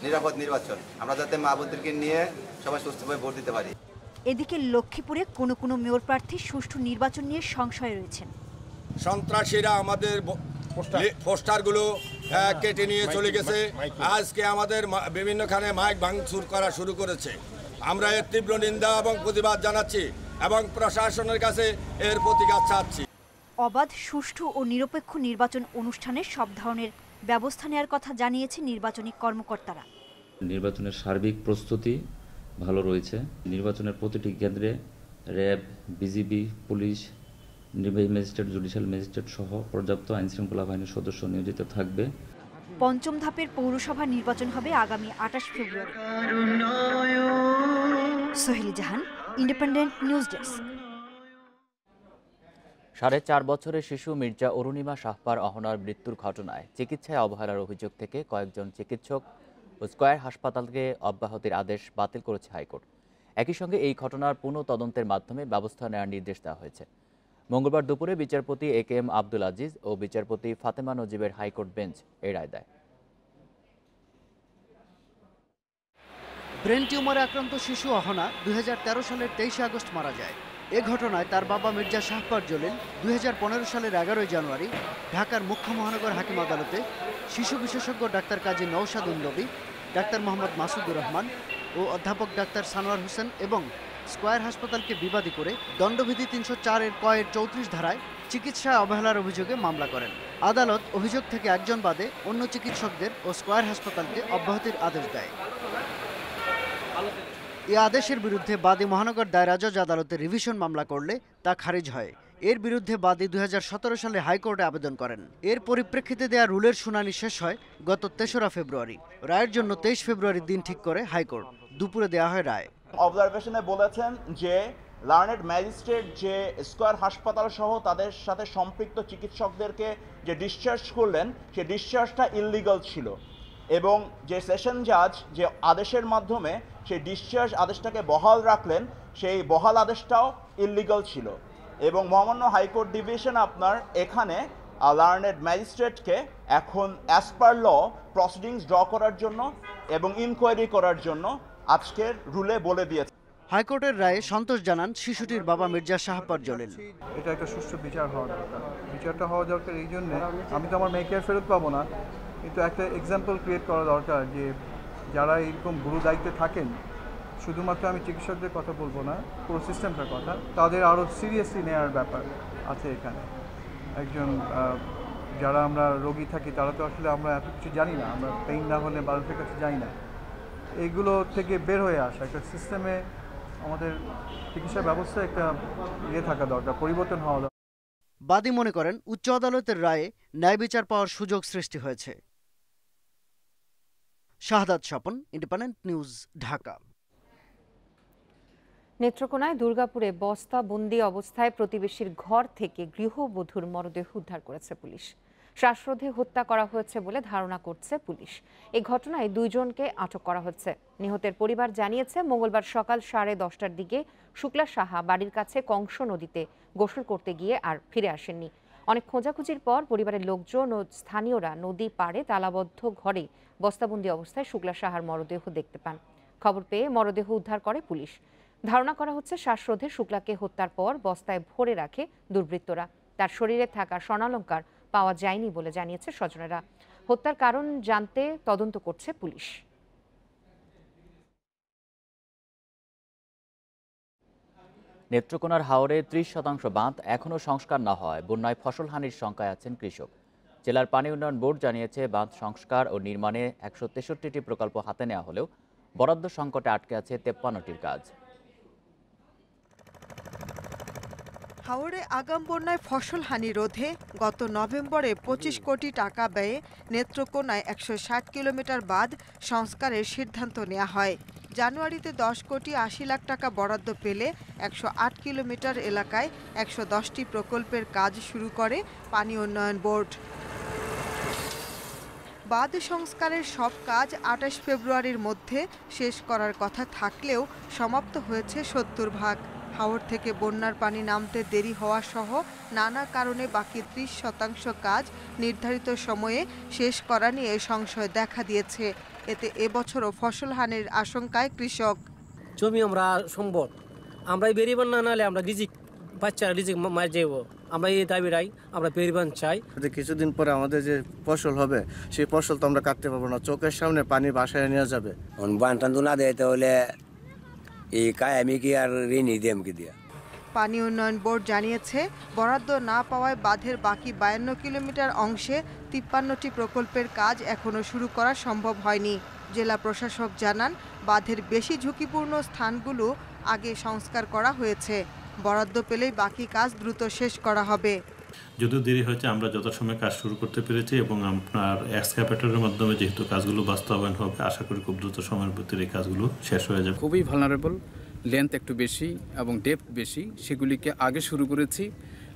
নিরাপদ নির্বাচন, আমরা যাতে মা বোনদেরকে নিয়ে সবাই সুস্থভাবে ভোট দিতে পারি। এদিকে লক্ষ্মীপুরে কোনো মেয়র প্রার্থী সুষ্ঠু নির্বাচন নিয়ে সংশয়ে রয়েছেন। সন্ত্রাসীরা আমাদের পোস্টারগুলো কেটে নিয়ে চলে গেছে। আজকে আমাদের বিভিন্নখানে মাইক ভাঙচুর করা শুরু করেছে। আমরা এর তীব্র নিন্দা এবং প্রতিবাদ জানাচ্ছি এবং প্রশাসনের কাছে এর প্রতিকার চাচ্ছি। অবাধ, সুষ্ঠু ও নিরপেক্ষ নির্বাচন অনুষ্ঠানে সব ধরনের ব্যবস্থা নেওয়ার কথা জানিয়েছে নির্বাচনী কর্মকর্তারা। নির্বাচনের সার্বিক প্রস্তুতি ভালো রয়েছে। নির্বাচনের প্রতিটি কেন্দ্রে র্যাব, বিজিবি, পুলিশ, নির্বাহী ম্যাজিস্ট্রেট, জুডিশিয়াল ম্যাজিস্ট্রেট সহ পর্যাপ্ত আইনশৃঙ্খলা বাহিনীর সদস্য নিয়োজিত থাকবে। পঞ্চম ধাপের পৌরসভা নির্বাচন হবে আগামী 28 ফেব্রুয়ারি। সোহেলি জাহান, ইন্ডিপেন্ডেন্ট নিউজ ডেস্ক। 4.5 বছরের শিশু মির্জা অরুণিমা শাহপার অহনার মৃত্যুর ঘটনায় চিকিৎসায় অবহেলার অভিযোগ থেকে কয়েকজন চিকিৎসক ও স্কয়ার হাসপাতালকে অব্যাহতির আদেশ বাতিল করেছে হাইকোর্ট। একই সঙ্গে এই ঘটনার পুনঃ তদন্তের মাধ্যমে ব্যবস্থা নেওয়ার নির্দেশ দেওয়া হয়েছে। মঙ্গলবার দুপুরে বিচারপতি একেএম আব্দুল আজিজ ও বিচারপতি ফাতেমা নজিবের হাইকোর্ট বেঞ্চ এই রায় দেয়। ব্রেন টিউমারে আক্রান্ত শিশু অহনা 2013 সালের 23 আগস্ট মারা যায়। এ ঘটনায় তার বাবা মির্জা শাহপার জলিল 2015 সালের 11 জানুয়ারি ঢাকার মুখ্য মহানগর হাকিম আদালতে শিশু বিশেষজ্ঞ ডাক্তার কাজী নওশাদ উল-নবী, ডাক্তার মোহাম্মদ মাসুদুর রহমান ও অধ্যাপক ডাক্তার সানোয়ার হোসেন এবং স্কয়ার হাসপাতালকে বিবাদী করে দণ্ডবিধি 304 এর কয়ের 34 ধারায় চিকিৎসায় অবহেলার অভিযোগে মামলা করেন। আদালত অভিযোগ থেকে একজন বাদে অন্য চিকিৎসকদের ও স্কয়ার হাসপাতালকে অব্যাহতির আদেশ দেয়। এই আদেশের বিরুদ্ধে বাদী মহানগর দায়রা জজ আদালতে রিভিশন মামলা করলে তা খারিজ হয়। এর বিরুদ্ধে বাদী 2017 সালে হাইকোর্টে আবেদন করেন। এর পরিপ্রেক্ষিতে দেয়া রুলের শুনানি শেষ হয় গত 3রা ফেব্রুয়ারি। রায়ের জন্য 23 ফেব্রুয়ারির দিন ঠিক করে হাইকোর্ট। দুপুরে দেওয়া হয় রায়। অবজারভেশনে বলেছেন যে লার্নেড ম্যাজিস্ট্রেট যে স্কয়ার হাসপাতাল সহ তাদের সাথে সম্পৃক্ত চিকিৎসকদেরকে যে ডিসচার্জ করলেন সে ডিসচার্জটা ইললিগাল ছিল এবং যে সেশন জাজ যে আদেশের মাধ্যমে সেই ডিসচার্জ আদেশটাকে বহাল রাখলেন সেই বহাল আদেশটাও ইললিগাল ছিল এবং মহামান্য হাইকোর্ট ডিভিশন আপনার এখানে লার্নেড ম্যাজিস্ট্রেটকে এখন অ্যাজ পার ল প্রসিডিংস ড্র করার জন্য এবং ইনকোয়ারি করার জন্য আজকের রুলে বলে দিয়েছে। হাইকোর্টের রায়ে সন্তোষ জানান শিশুটির বাবা মির্জা শাহপার জলিল। এটা একটা সুষ্ঠু বিচার হওয়া দরকার। বিচারটা হওয়া দরকার এই জন্যে আমি তো আমার মেয়েকে ফেরত পাবো না, কিন্তু একটা এক্সাম্পল ক্রিয়েট করা দরকার যে যারা এরকম গুরু দায়িত্বে থাকেন, শুধুমাত্র আমি চিকিৎসকদের কথা বলবো না, পুরো সিস্টেমটার কথা, তাদের আরও সিরিয়াসলি নেওয়ার ব্যাপার আছে এখানে। একজন যারা আমরা রোগী থাকি তারা তো আসলে আমরা এত কিছু জানি না, আমরা পেইন না হলে মানুষের কাছে যাই না। এইগুলো থেকে বের হয়ে আসা একটা সিস্টেমে আমাদের চিকিৎসা ব্যবস্থা একটা থাকা দরকার, পরিবর্তন হওয়া দরকার। বাদী মনে করেন উচ্চ আদালতের রায়ে ন্যায় বিচার পাওয়ার সুযোগ সৃষ্টি হয়েছে। শাহাদাত স্বপন, ইন্ডিপেন্ডেন্ট নিউজ, ঢাকা। নেত্রকোনায় দুর্গাপুরে বস্তা বন্দি অবস্থায় প্রতিবেশীর ঘর থেকে গৃহবধূর মরদেহ উদ্ধার করেছে পুলিশ। শ্বাসরোধে হত্যা করা হয়েছে বলে ধারণা করছে পুলিশ। এই ঘটনায় 2 জনকে আটক করা হচ্ছে। নিহতের পরিবার জানিয়েছে মঙ্গলবার সকাল 10:30টার দিকে শুক্লা সাহা বাড়ির কাছে কংস নদীতে গোসল করতে গিয়ে আর ফিরে আসেননি। অনেক খোঁজাখুঁজির পর পরিবারের লোকজন ও স্থানীয়রা নদী পাড়ে তালাবদ্ধ ঘরে বস্তাবন্দি অবস্থায় শুক্লা সাহার মরদেহ দেখতে পান। খবর পেয়ে মরদেহ উদ্ধার করে পুলিশ। ধারণা করা হচ্ছে শ্বাসরোধে শুক্লাকে হত্যার পর বস্তায় ভরে রাখে দুর্বৃত্তরা। তার শরীরে থাকা স্বর্ণালংকার পাওয়া যায়নি বলে জানিয়েছে স্বজনেরা। হত্যার কারণ জানতে তদন্ত করছে পুলিশ। নেত্রকোনার হাওরে 30% বাঁধ এখনও সংস্কার না হয় বন্যায় ফসলহানির শঙ্কায় আছেন কৃষক। জেলার পানি উন্নয়ন বোর্ড জানিয়েছে বাঁধ সংস্কার ও নির্মাণে 163টি প্রকল্প হাতে নেওয়া হলেও বরাদ্দ সংকটে আটকে আছে 53টির কাজ। হাওরে আগাম বন্যায় ফসল হানি রোধে গত নভেম্বরে 25 কোটি টাকা ব্যয়ে নেত্রকোনায় 160 কিলোমিটার বাঁধ সংস্কারের সিদ্ধান্ত নেওয়া হয়। জানুয়ারিতে 10 কোটি 80 লাখ টাকা বরাদ্দ পেলে 108 কিলোমিটার এলাকায় 110টি প্রকল্পের কাজ শুরু করে পানি উন্নয়ন বোর্ড। বাঁধ সংস্কারের সব কাজ 28 ফেব্রুয়ারির মধ্যে শেষ করার কথা থাকলেও সমাপ্ত হয়েছে 70%। হাওর থেকে বন্যার পানি নামতে দেরি হওয়া সহ নানা কারণে বাকি 30% কাজ নির্ধারিত সময়ে শেষ করা নিয়ে সংশয় দেখা দিয়েছে। এতে এবছরও ফসল হানির আশঙ্কায় কৃষক। জমি আমরা সম্ভব আমরা বেরিবান না নালে আমরা রিজিক বাচ্চারা রিজিক মার যাবো, আমরা এই দাবিরাই আমরা বেরিবান চাই। কিছুদিন পরে আমাদের যে ফসল হবে সেই ফসল তো আমরা কাটতে পারবো না, চোখের সামনে পানি বাসায় নিয়ে যাবে। বানটান না দেয় তাহলে এই কায় আমি কি আর ঋণই দেম কি দিয়া। পানি উন্নয়ন বোর্ড জানিয়েছে বরাদ্দ না পাওয়ায় বাঁধের বাকি 52 কিলোমিটার অংশে 53টি প্রকল্পের কাজ এখনো শুরু করা সম্ভব হয়নি। জেলা প্রশাসক জানান বাঁধের বেশি ঝুঁকিপূর্ণ স্থানগুলো আগে সংস্কার করা হয়েছে। বরাদ্দ পেলেই বাকি কাজ দ্রুত শেষ করা হবে। যদিও দেরি হয়েছে, আমরা যথাসময়ে কাজ শুরু করতে পেরেছি এবং আপনার এক্সক্যাভেটরের মাধ্যমে যেহেতু কাজগুলো বাস্তবায়ন হবে, আশা করি খুব দ্রুত সময়ের ভিতরে এই কাজগুলো শেষ হয়ে যাবে। খুবই ভালনারেবল, লেন্থ একটু বেশি এবং ডেপথ বেশি, সেগুলিকে আগে শুরু করেছি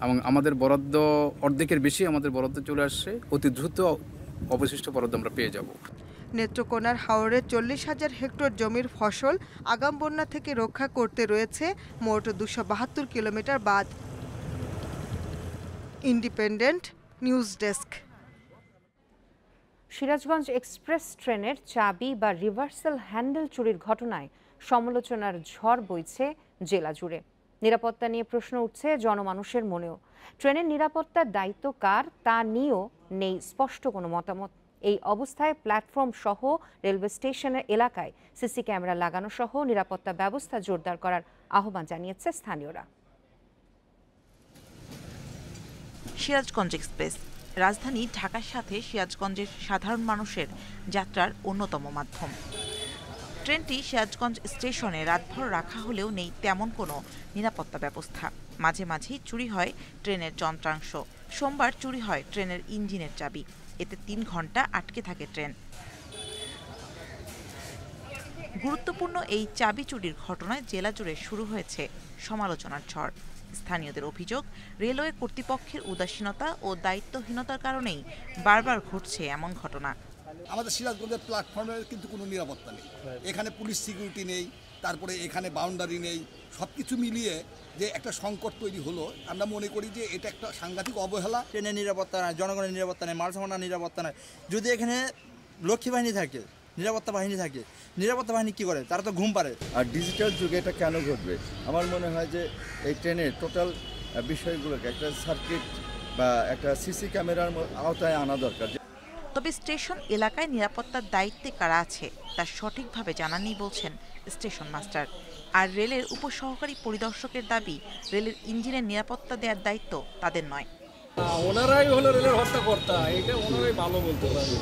এবং আমাদের বরাদ্দ অর্ধেকের বেশি আমাদের বরাদ্দ চলে আসছে। অতি দ্রুত অবশিষ্ট বরাদ্দ আমরা পেয়ে যাব। নেত্রকোনার হাওরে 40,000 হেক্টর জমির ফসল আগাম বন্যা থেকে রক্ষা করতে রয়েছে মোট 272 কিলোমিটার বাঁধ। Independent news desk. Sirajganj express ট্রেনের চাবি বা রিভার্সাল হ্যান্ডেল চুরির ঘটনায় সমালোচনার ঝড় বইছে জেলা জুড়ে। নিরাপত্তা নিয়ে প্রশ্ন উঠছে জনমানুষের মনেও। ট্রেনের নিরাপত্তার দায়িত্ব কার তা নিয়েও নেই স্পষ্ট কোনো মতামত। এই অবস্থায় প্ল্যাটফর্ম সহ রেলওয়ে স্টেশনের এলাকায় সিসি ক্যামেরা লাগানো সহ নিরাপত্তা ব্যবস্থা জোরদার করার আহ্বান জানিয়েছে স্থানীয়রা। সিরাজগঞ্জ এক্সপ্রেস রাজধানী ঢাকার সাথে সিরাজগঞ্জের সাধারণ মানুষের যাত্রার অন্যতম মাধ্যম। ট্রেনটি সিরাজগঞ্জ স্টেশনে রাতভর রাখা হলেও নেই তেমন কোনো নিরাপত্তা ব্যবস্থা। মাঝে মাঝেই চুরি হয় ট্রেনের যন্ত্রাংশ। সোমবার চুরি হয় ট্রেনের ইঞ্জিনের চাবি। এতে 3 ঘন্টা আটকে থাকে ট্রেন। গুরুত্বপূর্ণ এই চাবি চুরির ঘটনায় জেলা জুড়ে শুরু হয়েছে সমালোচনার ঝড়। স্থানীয়দের অভিযোগ, রেলওয়ে কর্তৃপক্ষের উদাসীনতা ও দায়িত্বহীনতার কারণেই বারবার ঘটছে এমন ঘটনা। আমাদের সিরাজগঞ্জের প্ল্যাটফর্মের কিন্তু কোনো নিরাপত্তা নেই। এখানে পুলিশ সিকিউরিটি নেই, তারপরে এখানে বাউন্ডারি নেই। সব কিছু মিলিয়ে যে একটা সংকট তৈরি হলো, আমরা মনে করি যে এটা একটা সাংঘাতিক অবহেলা। ট্রেনের নিরাপত্তা নাই, জনগণের নিরাপত্তা নেই, মাল সামানার নিরাপত্তা নাই। যদি এখানে লক্ষ্মী বাহিনী থাকে, নিরাপত্তা বাহিনী থাকে, নিরাপত্তা বাহিনী কী করে? তারা তো ঘুম পারে। আর ডিজিটাল যুগে এটা কেন ঘটবে? আমার মনে হয় যে এই ট্রেনের টোটাল বিষয়গুলোকে একটা সার্কিট বা একটা সিসি ক্যামেরার আওতায় আনা দরকার। তবে স্টেশন এলাকায় নিরাপত্তার দায়িত্বে কারা আছে তা সঠিকভাবে জানা নেই বলছেন স্টেশন মাস্টার। আর রেলের উপসহকারী পরিদর্শকের দাবি, রেলের ইঞ্জিনের নিরাপত্তা দেওয়ার দায়িত্ব তাদের নয়। ওনারাই হলো রেলের হর্তাকর্তা, এটা ওনারাই ভালো বলতে পারবে।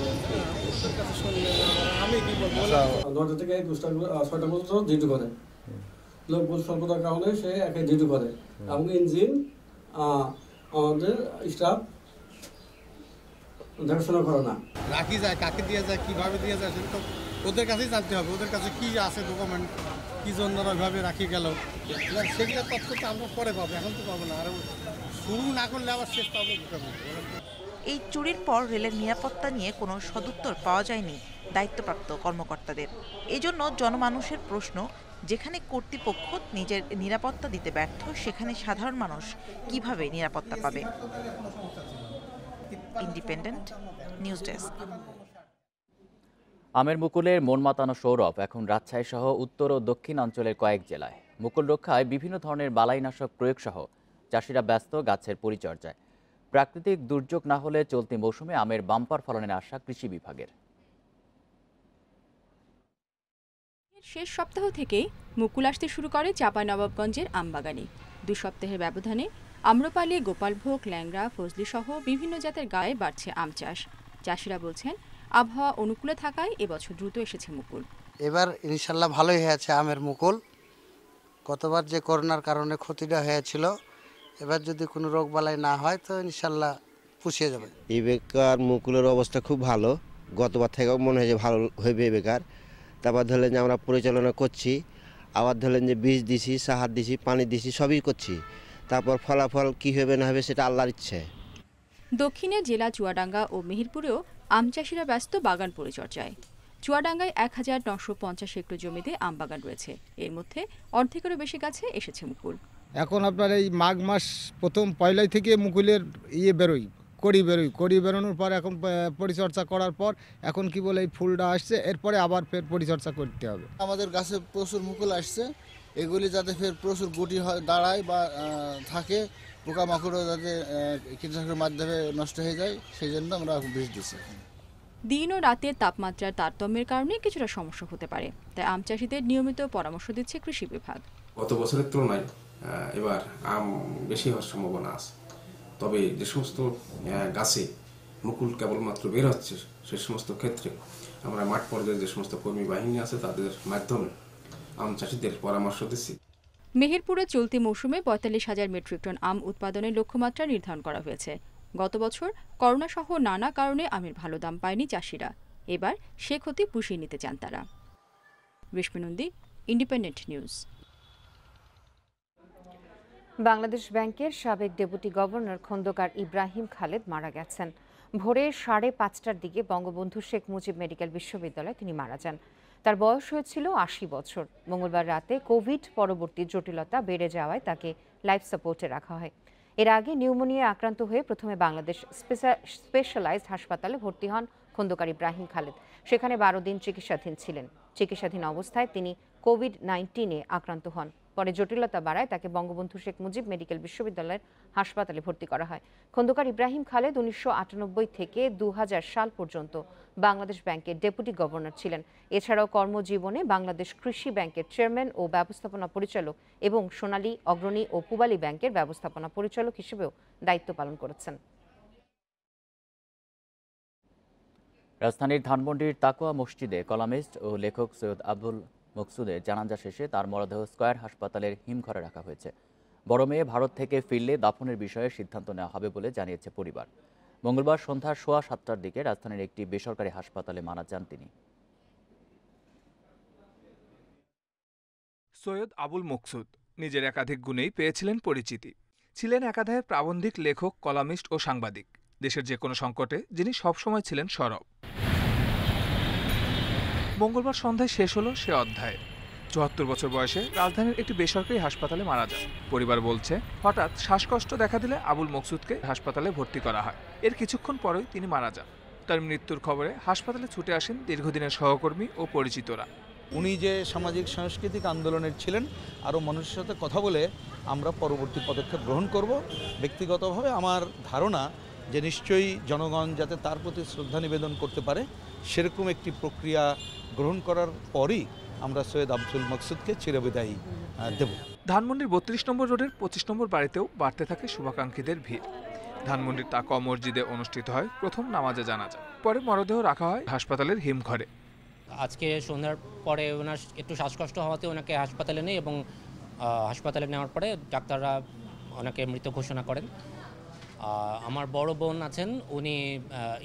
আমি কি বলবো, 9টা থেকে 6টা পর্যন্ত ডিউটি করে, লোক বল স্বল্পতার কারণে সে একাই ডিউটি করে এবং ইঞ্জিন আমাদের স্টাফ দেখাশোনা করে না। রাখি যায়, কাকে দিয়ে যায়, কিভাবে দিয়ে যায় সেটা তো ওদের কাছেই জানতে হবে। ওদের কাছে কি আছে ডকুমেন্ট, কি জন্য ওইভাবে রাখি গেল, সেগুলো তথ্য তো আমরা পরে পাবো, এখন তো পাবো না। আর শুরু না করলে আবার শেষ পাবো। এই চুরির পর রেলের নিরাপত্তা নিয়ে কোনো সদুত্তর পাওয়া যায়নি দায়িত্বপ্রাপ্ত কর্মকর্তাদের। এজন্য জনমানুষের প্রশ্ন, যেখানে কর্তৃপক্ষ নিজের নিরাপত্তা দিতে ব্যর্থ, সেখানে সাধারণ মানুষ কিভাবে নিরাপত্তা পাবে? Independent news desk. আমের মুকুলের মন মাতানো সৌরভ এখন রাজশাহী সহ উত্তর ও দক্ষিণ অঞ্চলের কয়েক জেলায়। মুকুল রক্ষায় বিভিন্ন ধরনের বালাইনাশক প্রয়োগ সহ চাষিরা ব্যস্ত গাছের পরিচর্যায়। প্রাকৃতিক দুর্যোগ না হলে চলতি মৌসুমে আমের বাম্পার ফলনের আশা কৃষি বিভাগের। শেষ সপ্তাহ থেকেই মুকুল আসতে শুরু করে চাঁপাইনবাবগঞ্জের আমবাগানে। 2 সপ্তাহের ব্যবধানে আম্রপালি, গোপালভোগ, ল্যাংড়া, ফজলি সহ বিভিন্ন জাতের গায়ে বাড়ছে আম চাষ। চাষিরা বলছেন, আবহাওয়া অনুকূলে থাকায় এবছর দ্রুত এসেছে মুকুল। এবার ইনশাল্লাহ ভালোই হয়েছে আমের মুকুল। গতবার যে করোনার কারণে ক্ষতিটা হয়েছিল, এবার যদি কোনো রোগবালাই না হয় তো ইনশাল্লাহ পুষিয়ে যাবে। এই বেকার মুকুলের অবস্থা খুব ভালো, গতবার থেকেও মনে হয় যে ভালো হইবে বেকার। তারপর ধরলেন যে আমরা পরিচালনা করছি, আবার ধরলেন যে বীজ দিছি, সাহার দিছি, পানি দিছি, সবই করছি। তারপর ফলাফল কি হবে না হবে সেটা আল্লাহর ইচ্ছে। দক্ষিণে জেলা চুয়াডাঙ্গা ও মেহেরপুরেও আম চাষিরা ব্যস্ত বাগান পরিচর্যায়। চুয়াডাঙ্গায় 1950 হেক্টর জমিতে আম বাগান রয়েছে। এর মধ্যে অর্ধেকেরও বেশি গাছে এসেছে মুকুল। এখন আপনার এই মাঘ মাস প্রথম পয়লাই থেকে মুকুলের বেরোয়, কড়ি বেরোনোর পর এখন পরিচর্যা করার পর এখন কি বলে এই ফুলটা আসছে, এরপরে আবার ফের পরিচর্যা করতে হবে। আমাদের গাছে প্রচুর মুকুল আসছে, এগুলি যাতে ফের প্রচুর গুটি দাঁড়ায় বা থাকে, পোকামাকড়ও যাতে কীটনাশকের মাধ্যমে নষ্ট হয়ে যায়, সেই জন্য আমরা বিষ দিচ্ছি। দিন ও রাতের তাপমাত্রার তারতম্যের কারণে কিছুটা সমস্যা হতে পারে, তাই আম চাষিদের নিয়মিত পরামর্শ দিচ্ছে কৃষি বিভাগ। গত বছরের তুলনায় এবার আম বেশি হওয়ার সম্ভাবনা আছে। তবে যে সমস্ত গাছে মুকুল কেবলমাত্র বের হচ্ছে, সে সমস্ত ক্ষেত্রে আমরা মাঠ পর্যায়ে যে সমস্ত কর্মী বাহিনী আছে তাদের মাধ্যমে আম চাষিদের পরামর্শ দিচ্ছি। মেহেরপুরে চলতি মৌসুমে 45,000 মেট্রিক টন আম উৎপাদনের লক্ষ্যমাত্রা নির্ধারণ করা হয়েছে। গত বছর করোনা সহ নানা কারণে আমের ভালো দাম পায়নি চাষিরা। এবার সে ক্ষতি পুষিয়ে নিতে চান তারা। রেশমি নন্দী, ইন্ডিপেন্ডেন্ট নিউজ। বাংলাদেশ ব্যাংকের সাবেক ডেপুটি গভর্নর খন্দকার ইব্রাহিম খালেদ মারা গেছেন। ভোরে 5:30টার দিকে বঙ্গবন্ধু শেখ মুজিব মেডিকেল বিশ্ববিদ্যালয়ে তিনি মারা যান। তার বয়স হয়েছিল 80 বছর। মঙ্গলবার রাতে কোভিড পরবর্তী জটিলতা বেড়ে যাওয়ায় তাকে লাইফ সাপোর্টে রাখা হয়। এর আগে নিউমোনিয়া আক্রান্ত হয়ে প্রথমে বাংলাদেশ স্পেশালাইজড হাসপাতালে ভর্তি হন খন্দকার ইব্রাহিম খালেদ। সেখানে 12 দিন চিকিৎসাধীন ছিলেন। চিকিৎসাধীন অবস্থায় তিনি কোভিড-19-এ আক্রান্ত হন। পরে জটিলতা বাড়ায় তাকে বঙ্গবন্ধু শেখ মুজিব মেডিকেল বিশ্ববিদ্যালয়ের হাসপাতালে ভর্তি করা হয়। খন্দকার ইব্রাহিম খালেদ 1998 থেকে 2000 সাল পর্যন্ত বাংলাদেশ ব্যাংকের ডেপুটি গভর্নর ছিলেন। এছাড়াও কর্মজীবনে বাংলাদেশ কৃষি ব্যাংকের চেয়ারম্যান ও ব্যবস্থাপনা পরিচালক এবং সোনালী, অগ্রণী ও পূবালী ব্যাংকের ব্যবস্থাপনা পরিচালক হিসেবেও দায়িত্ব পালন করেছেন। রাজধানীর ধানমন্ডির তাকওয়া মসজিদে কলামিস্ট ও লেখক সৈয়দ আবুল মকসুদের জানাজা শেষে তার মরদেহ স্কয়ার হাসপাতালের হিমঘরে রাখা হয়েছে। বড় মেয়ে ভারত থেকে ফিরলে দাফনের বিষয়ে সিদ্ধান্ত নেওয়া হবে বলে জানিয়েছে পরিবার। মঙ্গলবার সন্ধ্যা 7:15টার দিকে রাজধানীর একটি বেসরকারি হাসপাতালে মারা যান তিনি। সৈয়দ আবুল মকসুদ নিজের একাধিক গুণেই পেয়েছিলেন পরিচিতি। ছিলেন একাধারে প্রাবন্ধিক, লেখক, কলামিস্ট ও সাংবাদিক। দেশের যে কোনো সংকটে যিনি সবসময় ছিলেন সরব। মঙ্গলবার সন্ধ্যায় শেষ হলো সে অধ্যায়। 74 বছর বয়সে রাজধানীর একটি বেসরকারি হাসপাতালে মারা যান। পরিবার বলছে, হঠাৎ শ্বাসকষ্ট দেখা দিলে আবুল মকসুদকে হাসপাতালে ভর্তি করা হয়। এর কিছুক্ষণ পরই তিনি মারা যান। তার মৃত্যুর খবরে হাসপাতালে ছুটে আসেন দীর্ঘদিনের সহকর্মী ও পরিচিতরা। উনি যে সামাজিক সাংস্কৃতিক আন্দোলনের ছিলেন, আরও মানুষের সাথে কথা বলে আমরা পরবর্তী পদক্ষেপ গ্রহণ করব। ব্যক্তিগতভাবে আমার ধারণা যে নিশ্চয়ই জনগণ যাতে তার প্রতি শ্রদ্ধা নিবেদন করতে পারে, সেরকম একটি প্রক্রিয়া গ্রহণ করার পরই আমরা সৈয়দ আবুল মকসুদকে চিরবিদায়ী দেব। ধানমন্ডির 32 নম্বর রোডের 25 নম্বর বাড়িতেও বাড়তে থাকে শুভাকাঙ্ক্ষীদের ভিড়। ধানমন্ডির তাকওয়া মসজিদে অনুষ্ঠিত হয় প্রথম নামাজে জানাজা। পরে মরদেহ রাখা হয় হাসপাতালের হিমঘরে। আজকে সন্ধ্যার পরে ওনার একটু শ্বাসকষ্ট হওয়াতে ওনাকে হাসপাতালে নেই এবং হাসপাতালে নেওয়ার পরে ডাক্তাররা ওনাকে মৃত ঘোষণা করেন। আমার বড় বোন আছেন, উনি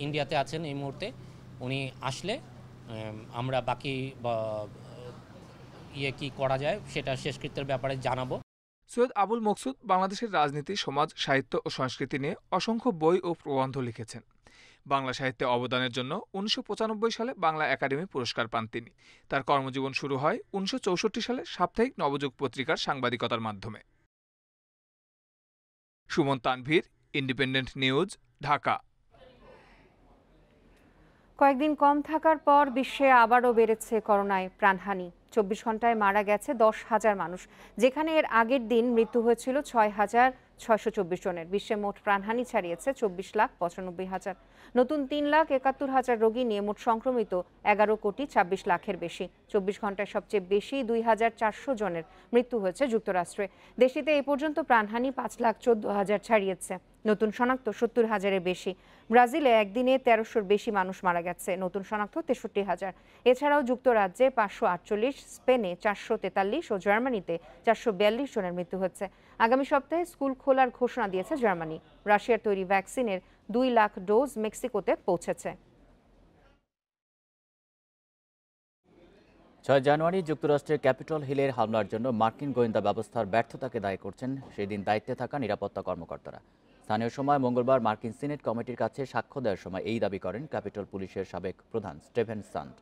ইন্ডিয়াতে আছেন এই মুহূর্তে। উনি আসলে আমরা বাকি কি করা যায় সেটা শেষকৃত্যের ব্যাপারে জানাবো। সৈয়দ আবুল মকসুদ বাংলাদেশের রাজনীতি, সমাজ, সাহিত্য ও সংস্কৃতি নিয়ে অসংখ্য বই ও প্রবন্ধ লিখেছেন। বাংলা সাহিত্যে অবদানের জন্য 1995 সালে বাংলা একাডেমি পুরস্কার পান তিনি। তার কর্মজীবন শুরু হয় 1964 সালে সাপ্তাহিক নবযুগ পত্রিকার সাংবাদিকতার মাধ্যমে। Suman Tanvir, independent News, Dhaka. কয়েকদিন কম থাকার পর বিশ্বে আবারও বেড়েছে করোনায় প্রাণহানি। 24 ঘন্টায় মারা গেছে 10,000 মানুষ, যেখানে এর আগের দিন মৃত্যু হয়েছিল 6,624 জনের। বিশ্বে মোট প্রাণহানি ছাড়িয়েছে 24,95,000। নতুন 3,71,000 রোগী নিয়ে মোট সংক্রমিত 11,26,00,000-এর বেশি। 24 ঘন্টায় সবচেয়ে বেশি 2,400 জনের মৃত্যু হয়েছে যুক্তরাষ্ট্রে। দেশটিতে এ পর্যন্ত প্রাণহানি 5,14,000 ছাড়িয়েছে। নতুন শনাক্ত 70,000-এর বেশি। ব্রাজিলে একদিনে 1300-র বেশি মানুষ মারা গেছে, নতুন শনাক্ত 63,000। এছাড়াও যুক্তরাজ্যে 548, স্পেনে 443 ও জার্মানিতে 442 জনের মৃত্যু হচ্ছে। আগামী সপ্তাহে স্কুল খোলার ঘোষণা দিয়েছে জার্মানি। রাশিয়ার তৈরি ভ্যাকসিনের 2 লাখ ডোজ মেক্সিকোতে পৌঁছেছে। 6 জানুয়ারি যুক্তরাষ্ট্রের ক্যাপিটল হিলের হামলার জন্য মার্কিন গোয়েন্দা ব্যবস্থার ব্যর্থতাকে দায়ী করছেন সেই দিন দায়িত্বে থাকা নিরাপত্তা কর্মকর্তারা। স্থানীয় সময় মঙ্গলবার মার্কিন সিনেট কমিটির কাছে সাক্ষ্য দেওয়ার সময় এই দাবি করেন ক্যাপিটল পুলিশের সাবেক প্রধান স্টিভেন সান্ড।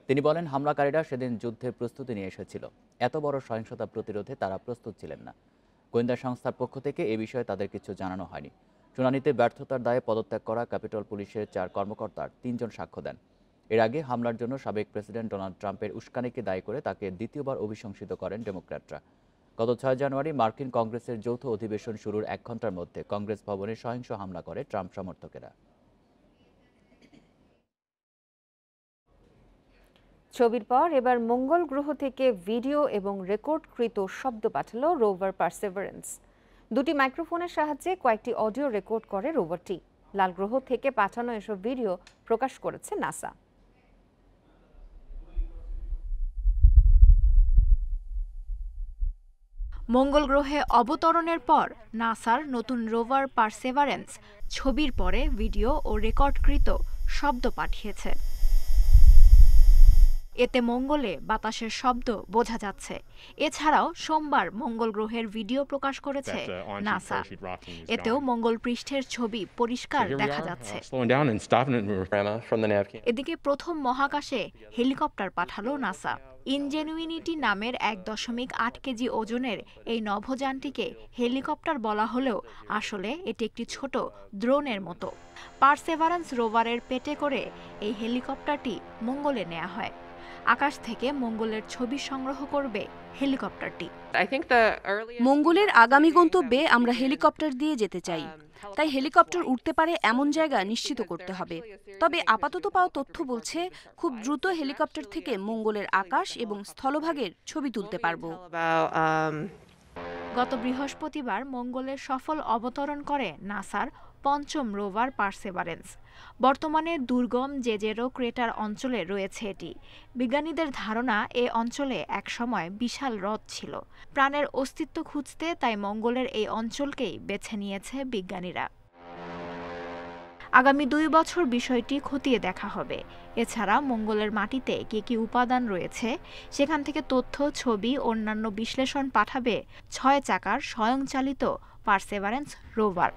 তিনি বলেন, হামলাকারীরা সেদিন যুদ্ধের প্রস্তুতি নিয়ে এসেছিল। এত বড় সহিংসতা প্রতিরোধে তারা প্রস্তুত ছিলেন না। গোয়েন্দা সংস্থার পক্ষ থেকে এ বিষয়ে তাদের কিছু জানানো হয়নি। শুনানিতে ব্যর্থতার দায়ে পদত্যাগ করা ক্যাপিটল পুলিশের 4 কর্মকর্তার 3 জন সাক্ষ্য দেন। এর আগে হামলার জন্য সাবেক প্রেসিডেন্ট ডোনাল্ড ট্রাম্পের উস্কানিকে দায়ী করে তাকে দ্বিতীয়বার অভিশংসিত করেন ডেমোক্র্যাটরা। গত 6 জানুয়ারি মার্কিন কংগ্রেসের যৌথ অধিবেশন শুরুর 1 ঘন্টার মধ্যে কংগ্রেস ভবনে সহিংস হামলা করে ট্রাম্প সমর্থকেরা। ছবির পর এবার মঙ্গল গ্রহ থেকে ভিডিও এবং রেকর্ডকৃত শব্দ পাঠালো রোভার পারসেভারেন্স। 2টি মাইক্রোফোনের সাহায্যে কয়েকটি অডিও রেকর্ড করে রোভারটি। লাল গ্রহ থেকে পাঠানো এসব ভিডিও প্রকাশ করেছে নাসা। মঙ্গল গ্রহে অবতরণের পর নাসার নতুন রোভার পারসেভারেন্স ছবির পরে ভিডিও ও রেকর্ডকৃত শব্দ পাঠিয়েছে। এতে মঙ্গলে বাতাসের শব্দ বোঝা যাচ্ছে। এছাড়াও সোমবার মঙ্গল গ্রহের ভিডিও প্রকাশ করেছে নাসা। এতেও মঙ্গল পৃষ্ঠের ছবি পরিষ্কার দেখা যাচ্ছে। এদিকে প্রথম মহাকাশে হেলিকপ্টার পাঠালো নাসা। ইনজেনুইনিটি নামের 1.8 কেজি ওজনের এই নভোযানটিকে হেলিকপ্টার বলা হলেও আসলে এটি একটি ছোট ড্রোনের মতো। পারসেভারেন্স রোভারের পেটে করে এই হেলিকপ্টারটি মঙ্গলে নেওয়া হয়। আকাশ থেকে মঙ্গলের ছবি সংগ্রহ করবে হেলিকপ্টারটি। মঙ্গলের আগামী গন্তব্যে আমরা হেলিকপ্টার দিয়ে যেতে চাই, তাই হেলিকপ্টার উঠতে পারে এমন জায়গা নিশ্চিত করতে হবে। তবে আপাতত পাওয়া তথ্য বলছে খুব দ্রুত হেলিকপ্টার থেকে মঙ্গলের আকাশ এবং স্থলভাগের ছবি তুলতে পারব। গত বৃহস্পতিবার মঙ্গলের সফল অবতরণ করে নাসার 5ম রোভার পারসেভারেন্স। বর্তমানে দুর্গম জেজেরো ক্রেটার অঞ্চলে রয়েছে এটি। বিজ্ঞানীদের ধারণা এ অঞ্চলে একসময় বিশাল হ্রদ ছিল। প্রাণের অস্তিত্ব খুঁজতে তাই মঙ্গলের এই অঞ্চলকেই বেছে নিয়েছে বিজ্ঞানীরা। আগামী 2 বছর বিষয়টি খতিয়ে দেখা হবে। এছাড়া মঙ্গলের মাটিতে কি কি উপাদান রয়েছে সেখান থেকে তথ্য, ছবি, অন্যান্য বিশ্লেষণ পাঠাবে 6 চাকার স্বয়ংচালিত Perseverance rover.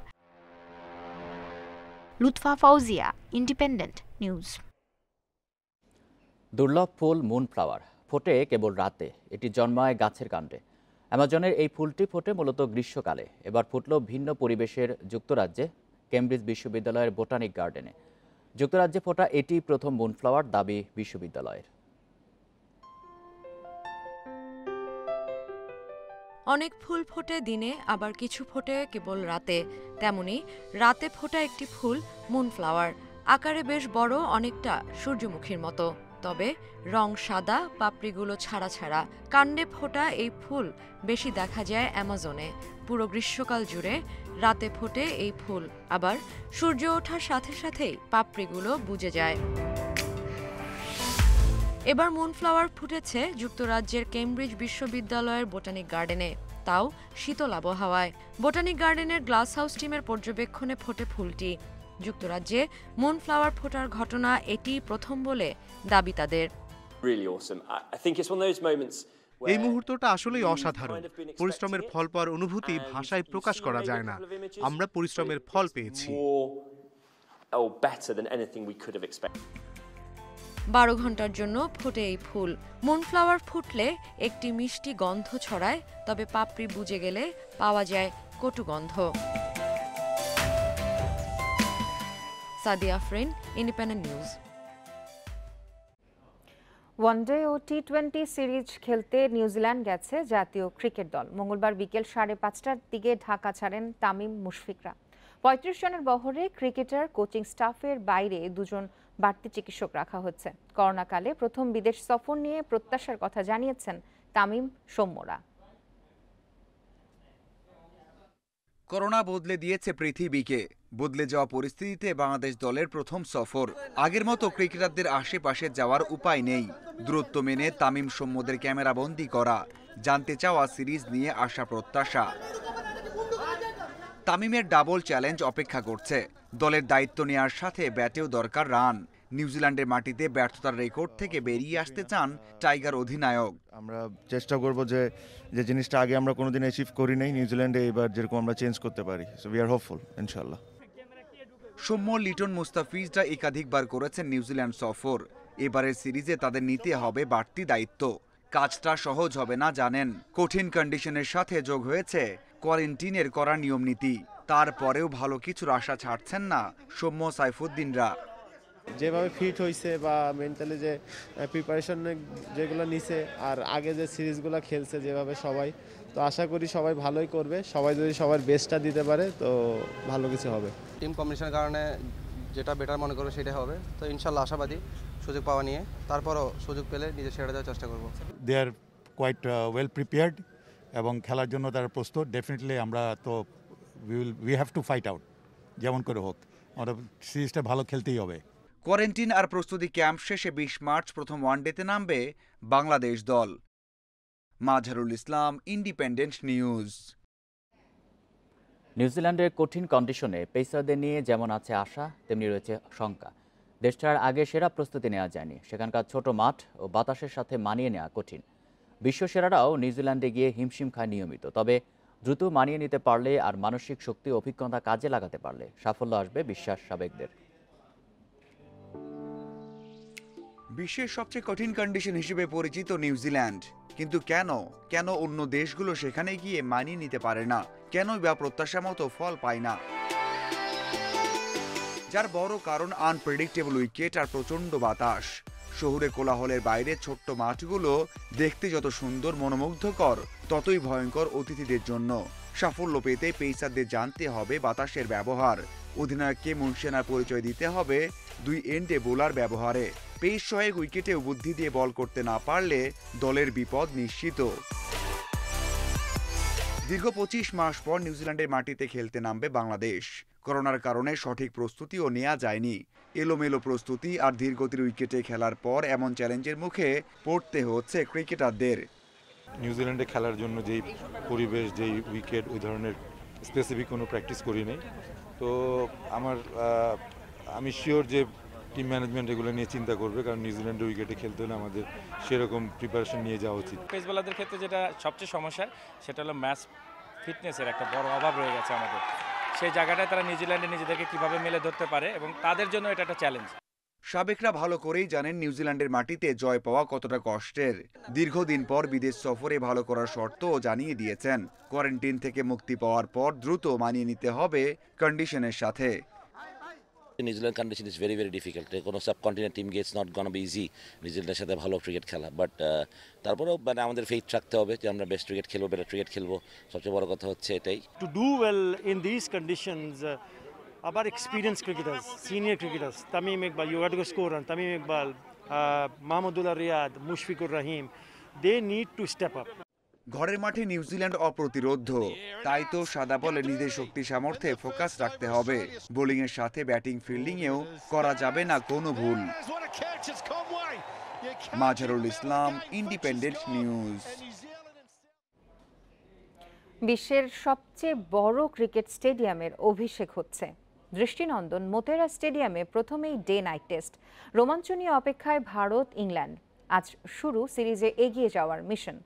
Lutfa Fauzia, Independent News. দুর্লভ ফুল মুনফ্লাওয়ার ফোটে কেবল রাতে। এটি জন্মায় গাছের কাণ্ডে। অ্যামাজনের এই ফুলটি ফোটে মূলত গ্রীষ্মকালে। এবার ফুটল ভিন্ন পরিবেশের যুক্তরাজ্যে কেমব্রিজ বিশ্ববিদ্যালয়ের বোটানিক গার্ডেনে। যুক্তরাজ্যে ফোটা এটি প্রথম মুনফ্লাওয়ার দাবি বিশ্ববিদ্যালয়ের। অনেক ফুল ফোটে দিনে, আবার কিছু ফোটে কেবল রাতে। তেমনি রাতে ফোটা একটি ফুল মুনফ্লাওয়ার। আকারে বেশ বড়, অনেকটা সূর্যমুখীর মতো, তবে রং সাদা, পাপড়িগুলো ছাড়া ছাড়া। কাণ্ডে ফোটা এই ফুল বেশি দেখা যায় অ্যামাজনে। পুরো গ্রীষ্মকাল জুড়ে রাতে ফোটে এই ফুল, আবার সূর্য ওঠার সাথে সাথেই পাপড়িগুলো বুজে যায়। এবার মুনফ্লাওয়ার ফুটেছে যুক্তরাজ্যের কেমব্রিজ বিশ্ববিদ্যালয়ের বোটানিক গার্ডেনে, তাও শীতল আবহাওয়ায়। বোটানিক গার্ডেনের গ্লাস হাউস টিমের পর্যবেক্ষণে ফোটে ফুলটি। যুক্তরাজ্যে মুনফ্লাওয়ার ফোটার ঘটনা এটি প্রথম বলে দাবি তাদের। এই মুহূর্তটা আসলেই অসাধারণ। পরিশ্রমের ফল পাওয়ার অনুভূতি ভাষায় প্রকাশ করা যায় না। আমরা পরিশ্রমের ফল পেয়েছি। 12 ঘন্টার জন্য ফোটে এই ফুল। মুনফ্লাওয়ার ফুটলে একটি মিষ্টি গন্ধ ছড়ায়, তবে পাপড়ি বুজে গেলে পাওয়া যায় কটু গন্ধ। Sadia Afrin, Independent News. One day ও টি-20 সিরিজ খেলতে নিউজিল্যান্ড গেছে জাতীয় ক্রিকেট দল। মঙ্গলবার বিকেল 5:30টার দিকে ঢাকা ছাড়েন তামিম মুশফিকরা। 35 জনের বহরে ক্রিকেটার, কোচিং স্টাফের বাইরে 2 জন বাড়তি চিকিৎসক রাখা হচ্ছে। করোনাকালে প্রথম বিদেশ সফর নিয়ে প্রত্যাশার কথা জানিয়েছেন তামিম, সৌম্যরা। করোনা বদলে দিয়েছে পৃথিবীকে। বদলে যাওয়া পরিস্থিতিতে বাংলাদেশ দলের প্রথম সফর। আগের মতো ক্রিকেটারদের আশেপাশে যাওয়ার উপায় নেই। দূরত্ব মেনে তামিম, সৌম্যদের ক্যামেরাবন্দি করা, জানতে চাওয়া সিরিজ নিয়ে আশা প্রত্যাশা। তামিমের ডাবল চ্যালেঞ্জ অপেক্ষা করছে। দলের দায়িত্ব নেওয়ার সাথে ব্যাটেও দরকার রান। নিউজিল্যান্ডের মাটিতে ব্যর্থতার রেকর্ড থেকে বেরিয়ে আসতে চান টাইগার অধিনায়ক। আমরা চেষ্টা করব যে জিনিসটা আগে আমরা কোনোদিন অ্যাচিভ করি নাই, নিউজিল্যান্ডে এবার যেরকম আমরা চেঞ্জ করতে পারি। সো উই আর হোপফুল ইনশাআল্লাহ। সৌম্য, লিটন, মুস্তাফিজরা একাধিকবার করেছেন নিউজিল্যান্ড সফর। এবারের সিরিজে তাদের নিতে হবে বাড়তি দায়িত্ব। কাজটা সহজ হবে না জানেন। কঠিন কন্ডিশনের সাথে যোগ হয়েছে কোয়ারেন্টিনের করা নিয়ম নীতি। তারপরেও ভালো কিছুর আশা ছাড়ছেন না সৌম্য, সাইফুদ্দিনরা। যেভাবে ফিট হয়েছে বা মেন্টালি যে প্রিপারেশন যেগুলো নিছে, আর আগে যে সিরিজগুলো খেলছে যেভাবে সবাই, তো আশা করি সবাই ভালোই করবে। সবাই যদি সবার বেস্টটা দিতে পারে তো ভালো কিছু হবে। টিম কম্বিনেশনের কারণে যেটা বেটার মনে করবে সেটাই হবে। তো ইনশাল্লাহ আশাবাদী সুযোগ পাওয়া নিয়ে। তারপরও সুযোগ পেলে নিজে সেটা দেওয়ার চেষ্টা করব। দে আর কোয়াইট ওয়েল প্রিপেয়ার্ড এবং খেলার জন্য তারা প্রস্তুত। ডেফিনেটলি আমরা তো we have to fight out, যেমন করে হোক আমরা সিরিজটা ভালো খেলতেই হবে। কোয়ারেন্টিন আর প্রস্তুতি ক্যাম্প শেষে 20 মার্চ প্রথম ওয়ানডেতে নামবে বাংলাদেশ দল। Mazharul Islam, independent news. নিউজিল্যান্ডের কঠিন কন্ডিশনে পেসারদের নিয়ে যেমন আছে আশা, তেমনি রয়েছে শঙ্কা। দেশটার আগে সেরা প্রস্তুতি নেওয়া যায়নি। সেখানকার ছোট মাঠ ও বাতাসের সাথে মানিয়ে নেওয়া কঠিন। বিশ্বসেরারাও নিউজিল্যান্ডে গিয়ে হিমশিম খায় নিয়মিত। তবে দ্রুত মানিয়ে নিতে পারলে আর মানসিক শক্তি ও অভিজ্ঞতা কাজে লাগাতে পারলে সাফল্য আসবে বিশ্বাস সাবেকদের। বিশ্বের সবচেয়ে কঠিন কন্ডিশন হিসেবে পরিচিত নিউজিল্যান্ড, কিন্তু কেন অন্য দেশগুলো সেখানে গিয়ে মানিয়ে নিতে পারে না? কেনই বা প্রত্যাশা মতো ফল পায় না? যার বড় কারণ আনপ্রেডিক্টেবল উইকেট আর প্রচন্ড বাতাস। শহুরে কোলাহলের বাইরে ছোট্ট মাঠগুলো দেখতে যত সুন্দর মনোমুগ্ধকর, ততই ভয়ঙ্কর অতিথিদের জন্য। সাফল্য পেতে পেসারদের জানতে হবে বাতাসের ব্যবহার। অধিনায়ককে মুনসেনার পরিচয় দিতে হবে দুই এন্ডে বোলার ব্যবহারে। পেস সহায়ক উইকেটেও বুদ্ধি দিয়ে বল করতে না পারলে দলের বিপদ নিশ্চিত। দীর্ঘ 25 মাস পর নিউজিল্যান্ডের মাটিতে খেলতে নামবে বাংলাদেশ। করোনার কারণে সঠিক প্রস্তুতিও নেওয়া যায়নি। এলোমেলো প্রস্তুতি আর ধীরগতির উইকেটে খেলার পর এমন চ্যালেঞ্জের মুখে পড়তে হচ্ছে ক্রিকেটারদের। নিউজিল্যান্ডে খেলার জন্য যেই পরিবেশ, যেই উইকেট, ওই ধরনের স্পেসিফিক কোনো প্র্যাকটিস করি নেই। তো আমি শিওর যে টিম ম্যানেজমেন্ট এগুলো নিয়ে চিন্তা করবে, কারণ নিউজিল্যান্ডের উইকেটে খেলতে হলে আমাদের সেরকম প্রিপারেশন নিয়ে যাওয়া উচিত। পেস বোলারদের ক্ষেত্রে যেটা সবচেয়ে সমস্যা, সেটা হলো ম্যাচ ফিটনেসের একটা বড় অভাব রয়ে গেছে আমাদের। সেই জায়গাটায় তারা নিউজিল্যান্ডে নিজেদেরকে কিভাবে মেলে ধরতে পারে, এবং তাদের জন্য এটা একটা চ্যালেঞ্জ। সাবেকরা ভালো করেই জানেন নিউজিল্যান্ডের মাটিতে জয় পাওয়া কতটা কষ্টের। দীর্ঘদিন পর বিদেশ সফরে ভালো করার শর্তও জানিয়ে দিয়েছেন। কোয়ারেন্টিন থেকে মুক্তি পাওয়ার পর দ্রুত মানিয়ে নিতে হবে কন্ডিশনের সাথে। New Zealand condition is very difficult. কোনো subcontinent team gets not gonna be easy নিউজিল্যান্ডের সাথে ভালো ক্রিকেট খেলা, বাট তারপরেও মানে আমাদের ফেইথ রাখতে হবে যে আমরা বেস্ট ক্রিকেট খেলবো, বেটার ক্রিকেট খেলবো। সবচেয়ে বড় কথা হচ্ছে এটাই। To do well in these conditions, our experienced cricketers, senior cricketers, Tamim Iqbal, you got to go score on Tamim Iqbal, Mahmudullah Riyad, Mushfiqur Rahim, they need to step up. ঘরের মাঠে New Zealand অপ্রতিরোধ্য, তাই তো সাদা বলে নিজের শক্তি সামর্থ্যে focus রাখতে হবে। Bowling এর সাথে ব্যাটিং ফিল্ডিংয়েও করা যাবে না কোনো ভুল। Mazharul Islam, independent news. বিশ্বের সবচেয়ে বড় ক্রিকেট স্টেডিয়ামের অভিষেক হচ্ছে। দৃষ্টিনন্দন মোতেরা স্টেডিয়ামে প্রথমেই ডে নাইট টেস্ট। রোমাঞ্চনীয় অপেক্ষায় ভারত ইংল্যান্ড। আজ শুরু সিরিজে এগিয়ে যাওয়ার মিশন।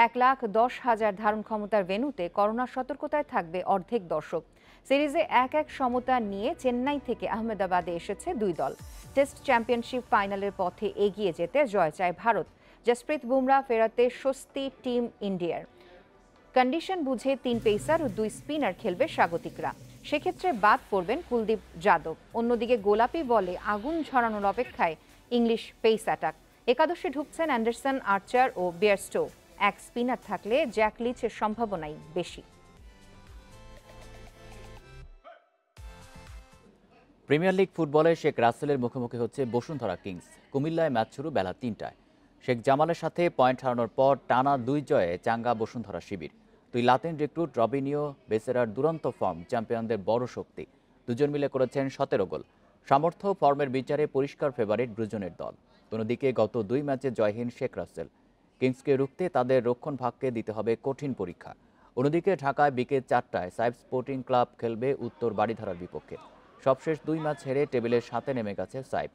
1,10,000 ধারণ ক্ষমতার ভেন্যুতে করোনা সতর্কতায় থাকবে অর্ধেক দর্শক। সিরিজে 1-1 সমতা নিয়ে চেন্নাই থেকে আহমেদাবাদে এসেছে দুই দল। টেস্ট চ্যাম্পিয়নশিপ ফাইনালের পথে এগিয়ে যেতে জয় চায় ভারত। জসপ্রীত বুমরা ফেরাতে স্বস্তি টিম ইন্ডিয়ার। কন্ডিশন বুঝে 3 পেসার ও 2 স্পিনার খেলবে স্বাগতিকরা। সেক্ষেত্রে বাদ পড়বেন কুলদীপ যাদব। অন্যদিকে গোলাপি বলে আগুন ঝরানোর অপেক্ষায় ইংলিশ পেস অ্যাটাক। একাদশে ঢুকছেন অ্যান্ডারসন, আর্চার ও বিয়ারস্টো। এক স্পিনার থাকলে জ্যাক লিচের সম্ভাবনাই বেশি। প্রিমিয়ার লিগ ফুটবলে শেখ রাসেলের মুখোমুখি হচ্ছে বসুন্ধরা কিংস। কুমিল্লায় ম্যাচ শুরু বেলা 3টায়। শেখ জামালের সাথে পয়েন্ট হারানোর পর টানা 2 জয়ে চাঙ্গা বসুন্ধরা শিবির। 2 লাতিন রিক্রুট রবিনিও বেসেরার দুরন্ত ফর্ম চ্যাম্পিয়নদের বড় শক্তি। দুজন মিলে করেছেন 17 গোল। সামর্থ্য ফর্মের বিচারে পরিষ্কার ফেভারিট ব্রুজনের দল। অন্যদিকে গত 2 ম্যাচে জয়হীন শেখ রাসেল। কিংসকে রুখতে তাদের রক্ষণ ভাগকে দিতে হবে কঠিন পরীক্ষা। অন্যদিকে ঢাকায় বিকেল 4টায় সাইব স্পোর্টিং ক্লাব খেলবে উত্তর বাড়িধারার বিপক্ষে। সবশেষ 2 ম্যাচ হেরে টেবিলের 7-এ নেমে গেছে সাইব।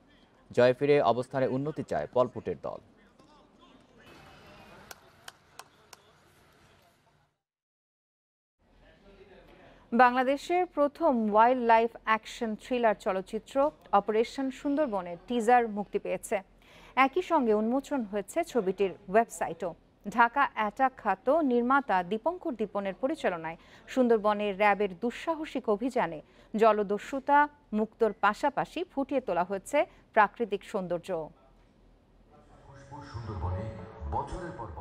জয় ফিরে অবস্থানে উন্নতি চায় পলপুটের দল। বাংলাদেশের প্রথম ওয়াইল্ড লাইফ অ্যাকশন থ্রিলার চলচ্চিত্র অপারেশন সুন্দরবনের টিজার মুক্তি পেয়েছে। একই সঙ্গে উন্মোচন হয়েছে ছবিটির ওয়েবসাইটও। ঢাকা অ্যাটাক খ্যাত নির্মাতা দীপঙ্কর দীপনের পরিচালনায় সুন্দরবনের র্যাবের দুঃসাহসিক অভিযানে জলদস্যুতা মুক্তর পাশাপাশি ফুটিয়ে তোলা হয়েছে প্রাকৃতিক সৌন্দর্য।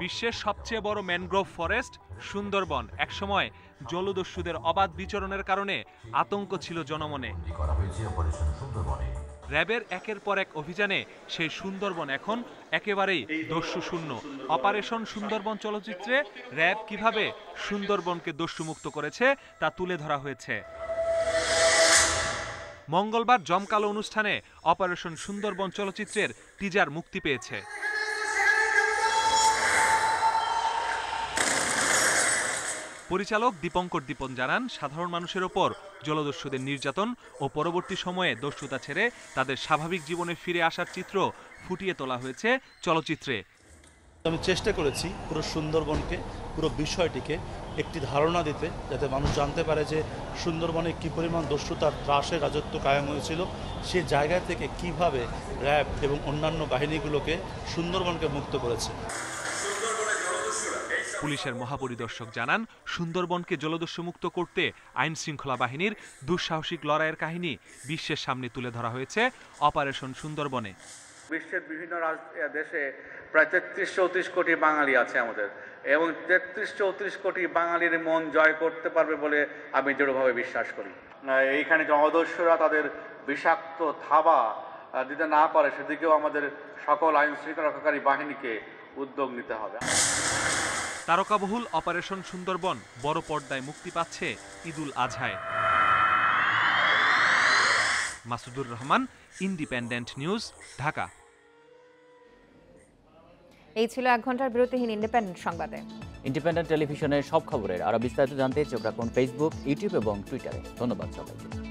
বিশ্বের সবচেয়ে বড় ম্যানগ্রোভ ফরেস্ট সুন্দরবন একসময় জলদস্যুদের অবাধ বিচরণের কারণে আতঙ্ক ছিল জনমনে। র্যাবের একের পর এক অভিযানে সেই সুন্দরবন এখন একেবারেই দস্যু শূন্য। অপারেশন সুন্দরবন চলচ্চিত্রে র্যাব কিভাবে সুন্দরবনকে দস্যুমুক্ত করেছে তা তুলে ধরা হয়েছে। মঙ্গলবার জমকালো অনুষ্ঠানে অপারেশন সুন্দরবন চলচ্চিত্রের টিজার মুক্তি পেয়েছে। পরিচালক দীপঙ্কর দীপন জানান, সাধারণ মানুষের ওপর জলদস্যুদের নির্যাতন ও পরবর্তী সময়ে দস্যুতা ছেড়ে তাদের স্বাভাবিক জীবনে ফিরে আসার চিত্র ফুটিয়ে তোলা হয়েছে চলচ্চিত্রে। আমি চেষ্টা করেছি পুরো সুন্দরবনকে, পুরো বিষয়টিকে একটি ধারণা দিতে, যাতে মানুষ জানতে পারে যে সুন্দরবনে কী পরিমাণ দস্যুতার ত্রাসের রাজত্ব কায়েম হয়েছিল, সে জায়গা থেকে কিভাবে র্যাব এবং অন্যান্য বাহিনীগুলোকে সুন্দরবনকে মুক্ত করেছে। পুলিশের মহাপরিদর্শক জানান, সুন্দরবনকে জলদস্যুমুক্ত করতে আইন শৃঙ্খলা বাহিনীর দুঃসাহসিক লড়াইয়ের কাহিনী বিশ্বের সামনে তুলে ধরা হয়েছে অপারেশন সুন্দরবনে। বিশ্বের বিভিন্ন দেশে প্রায় 33-34 কোটি বাঙালি আছে আমাদের, এবং 33-34 কোটি বাঙালির মন জয় করতে পারবে বলে আমি দৃঢ়ভাবে বিশ্বাস করি। এইখানে জলদস্যুরা তাদের বিষাক্ত থাবা দিতে না পারে, সেদিকেও আমাদের সকল আইন শৃঙ্খলা রক্ষাকারী বাহিনীকে উদ্যোগ নিতে হবে। তারকাবহুল অপারেশন সুন্দরবন বড় পর্দায় মুক্তি পাচ্ছে ঈদুল আজহায়। Masudur Rahman, Independent News, Dhaka. এই ছিল 1 ঘন্টার বিরতিহীন ইন্ডিপেন্ডেন্ট সংবাদে। ইন্ডিপেন্ডেন্ট টেলিভিশনের সব খবরের আরো বিস্তারিত জানতে চোখ রাখুন ফেসবুক, ইউটিউব এবং টুইটারে। ধন্যবাদ সবাইকে।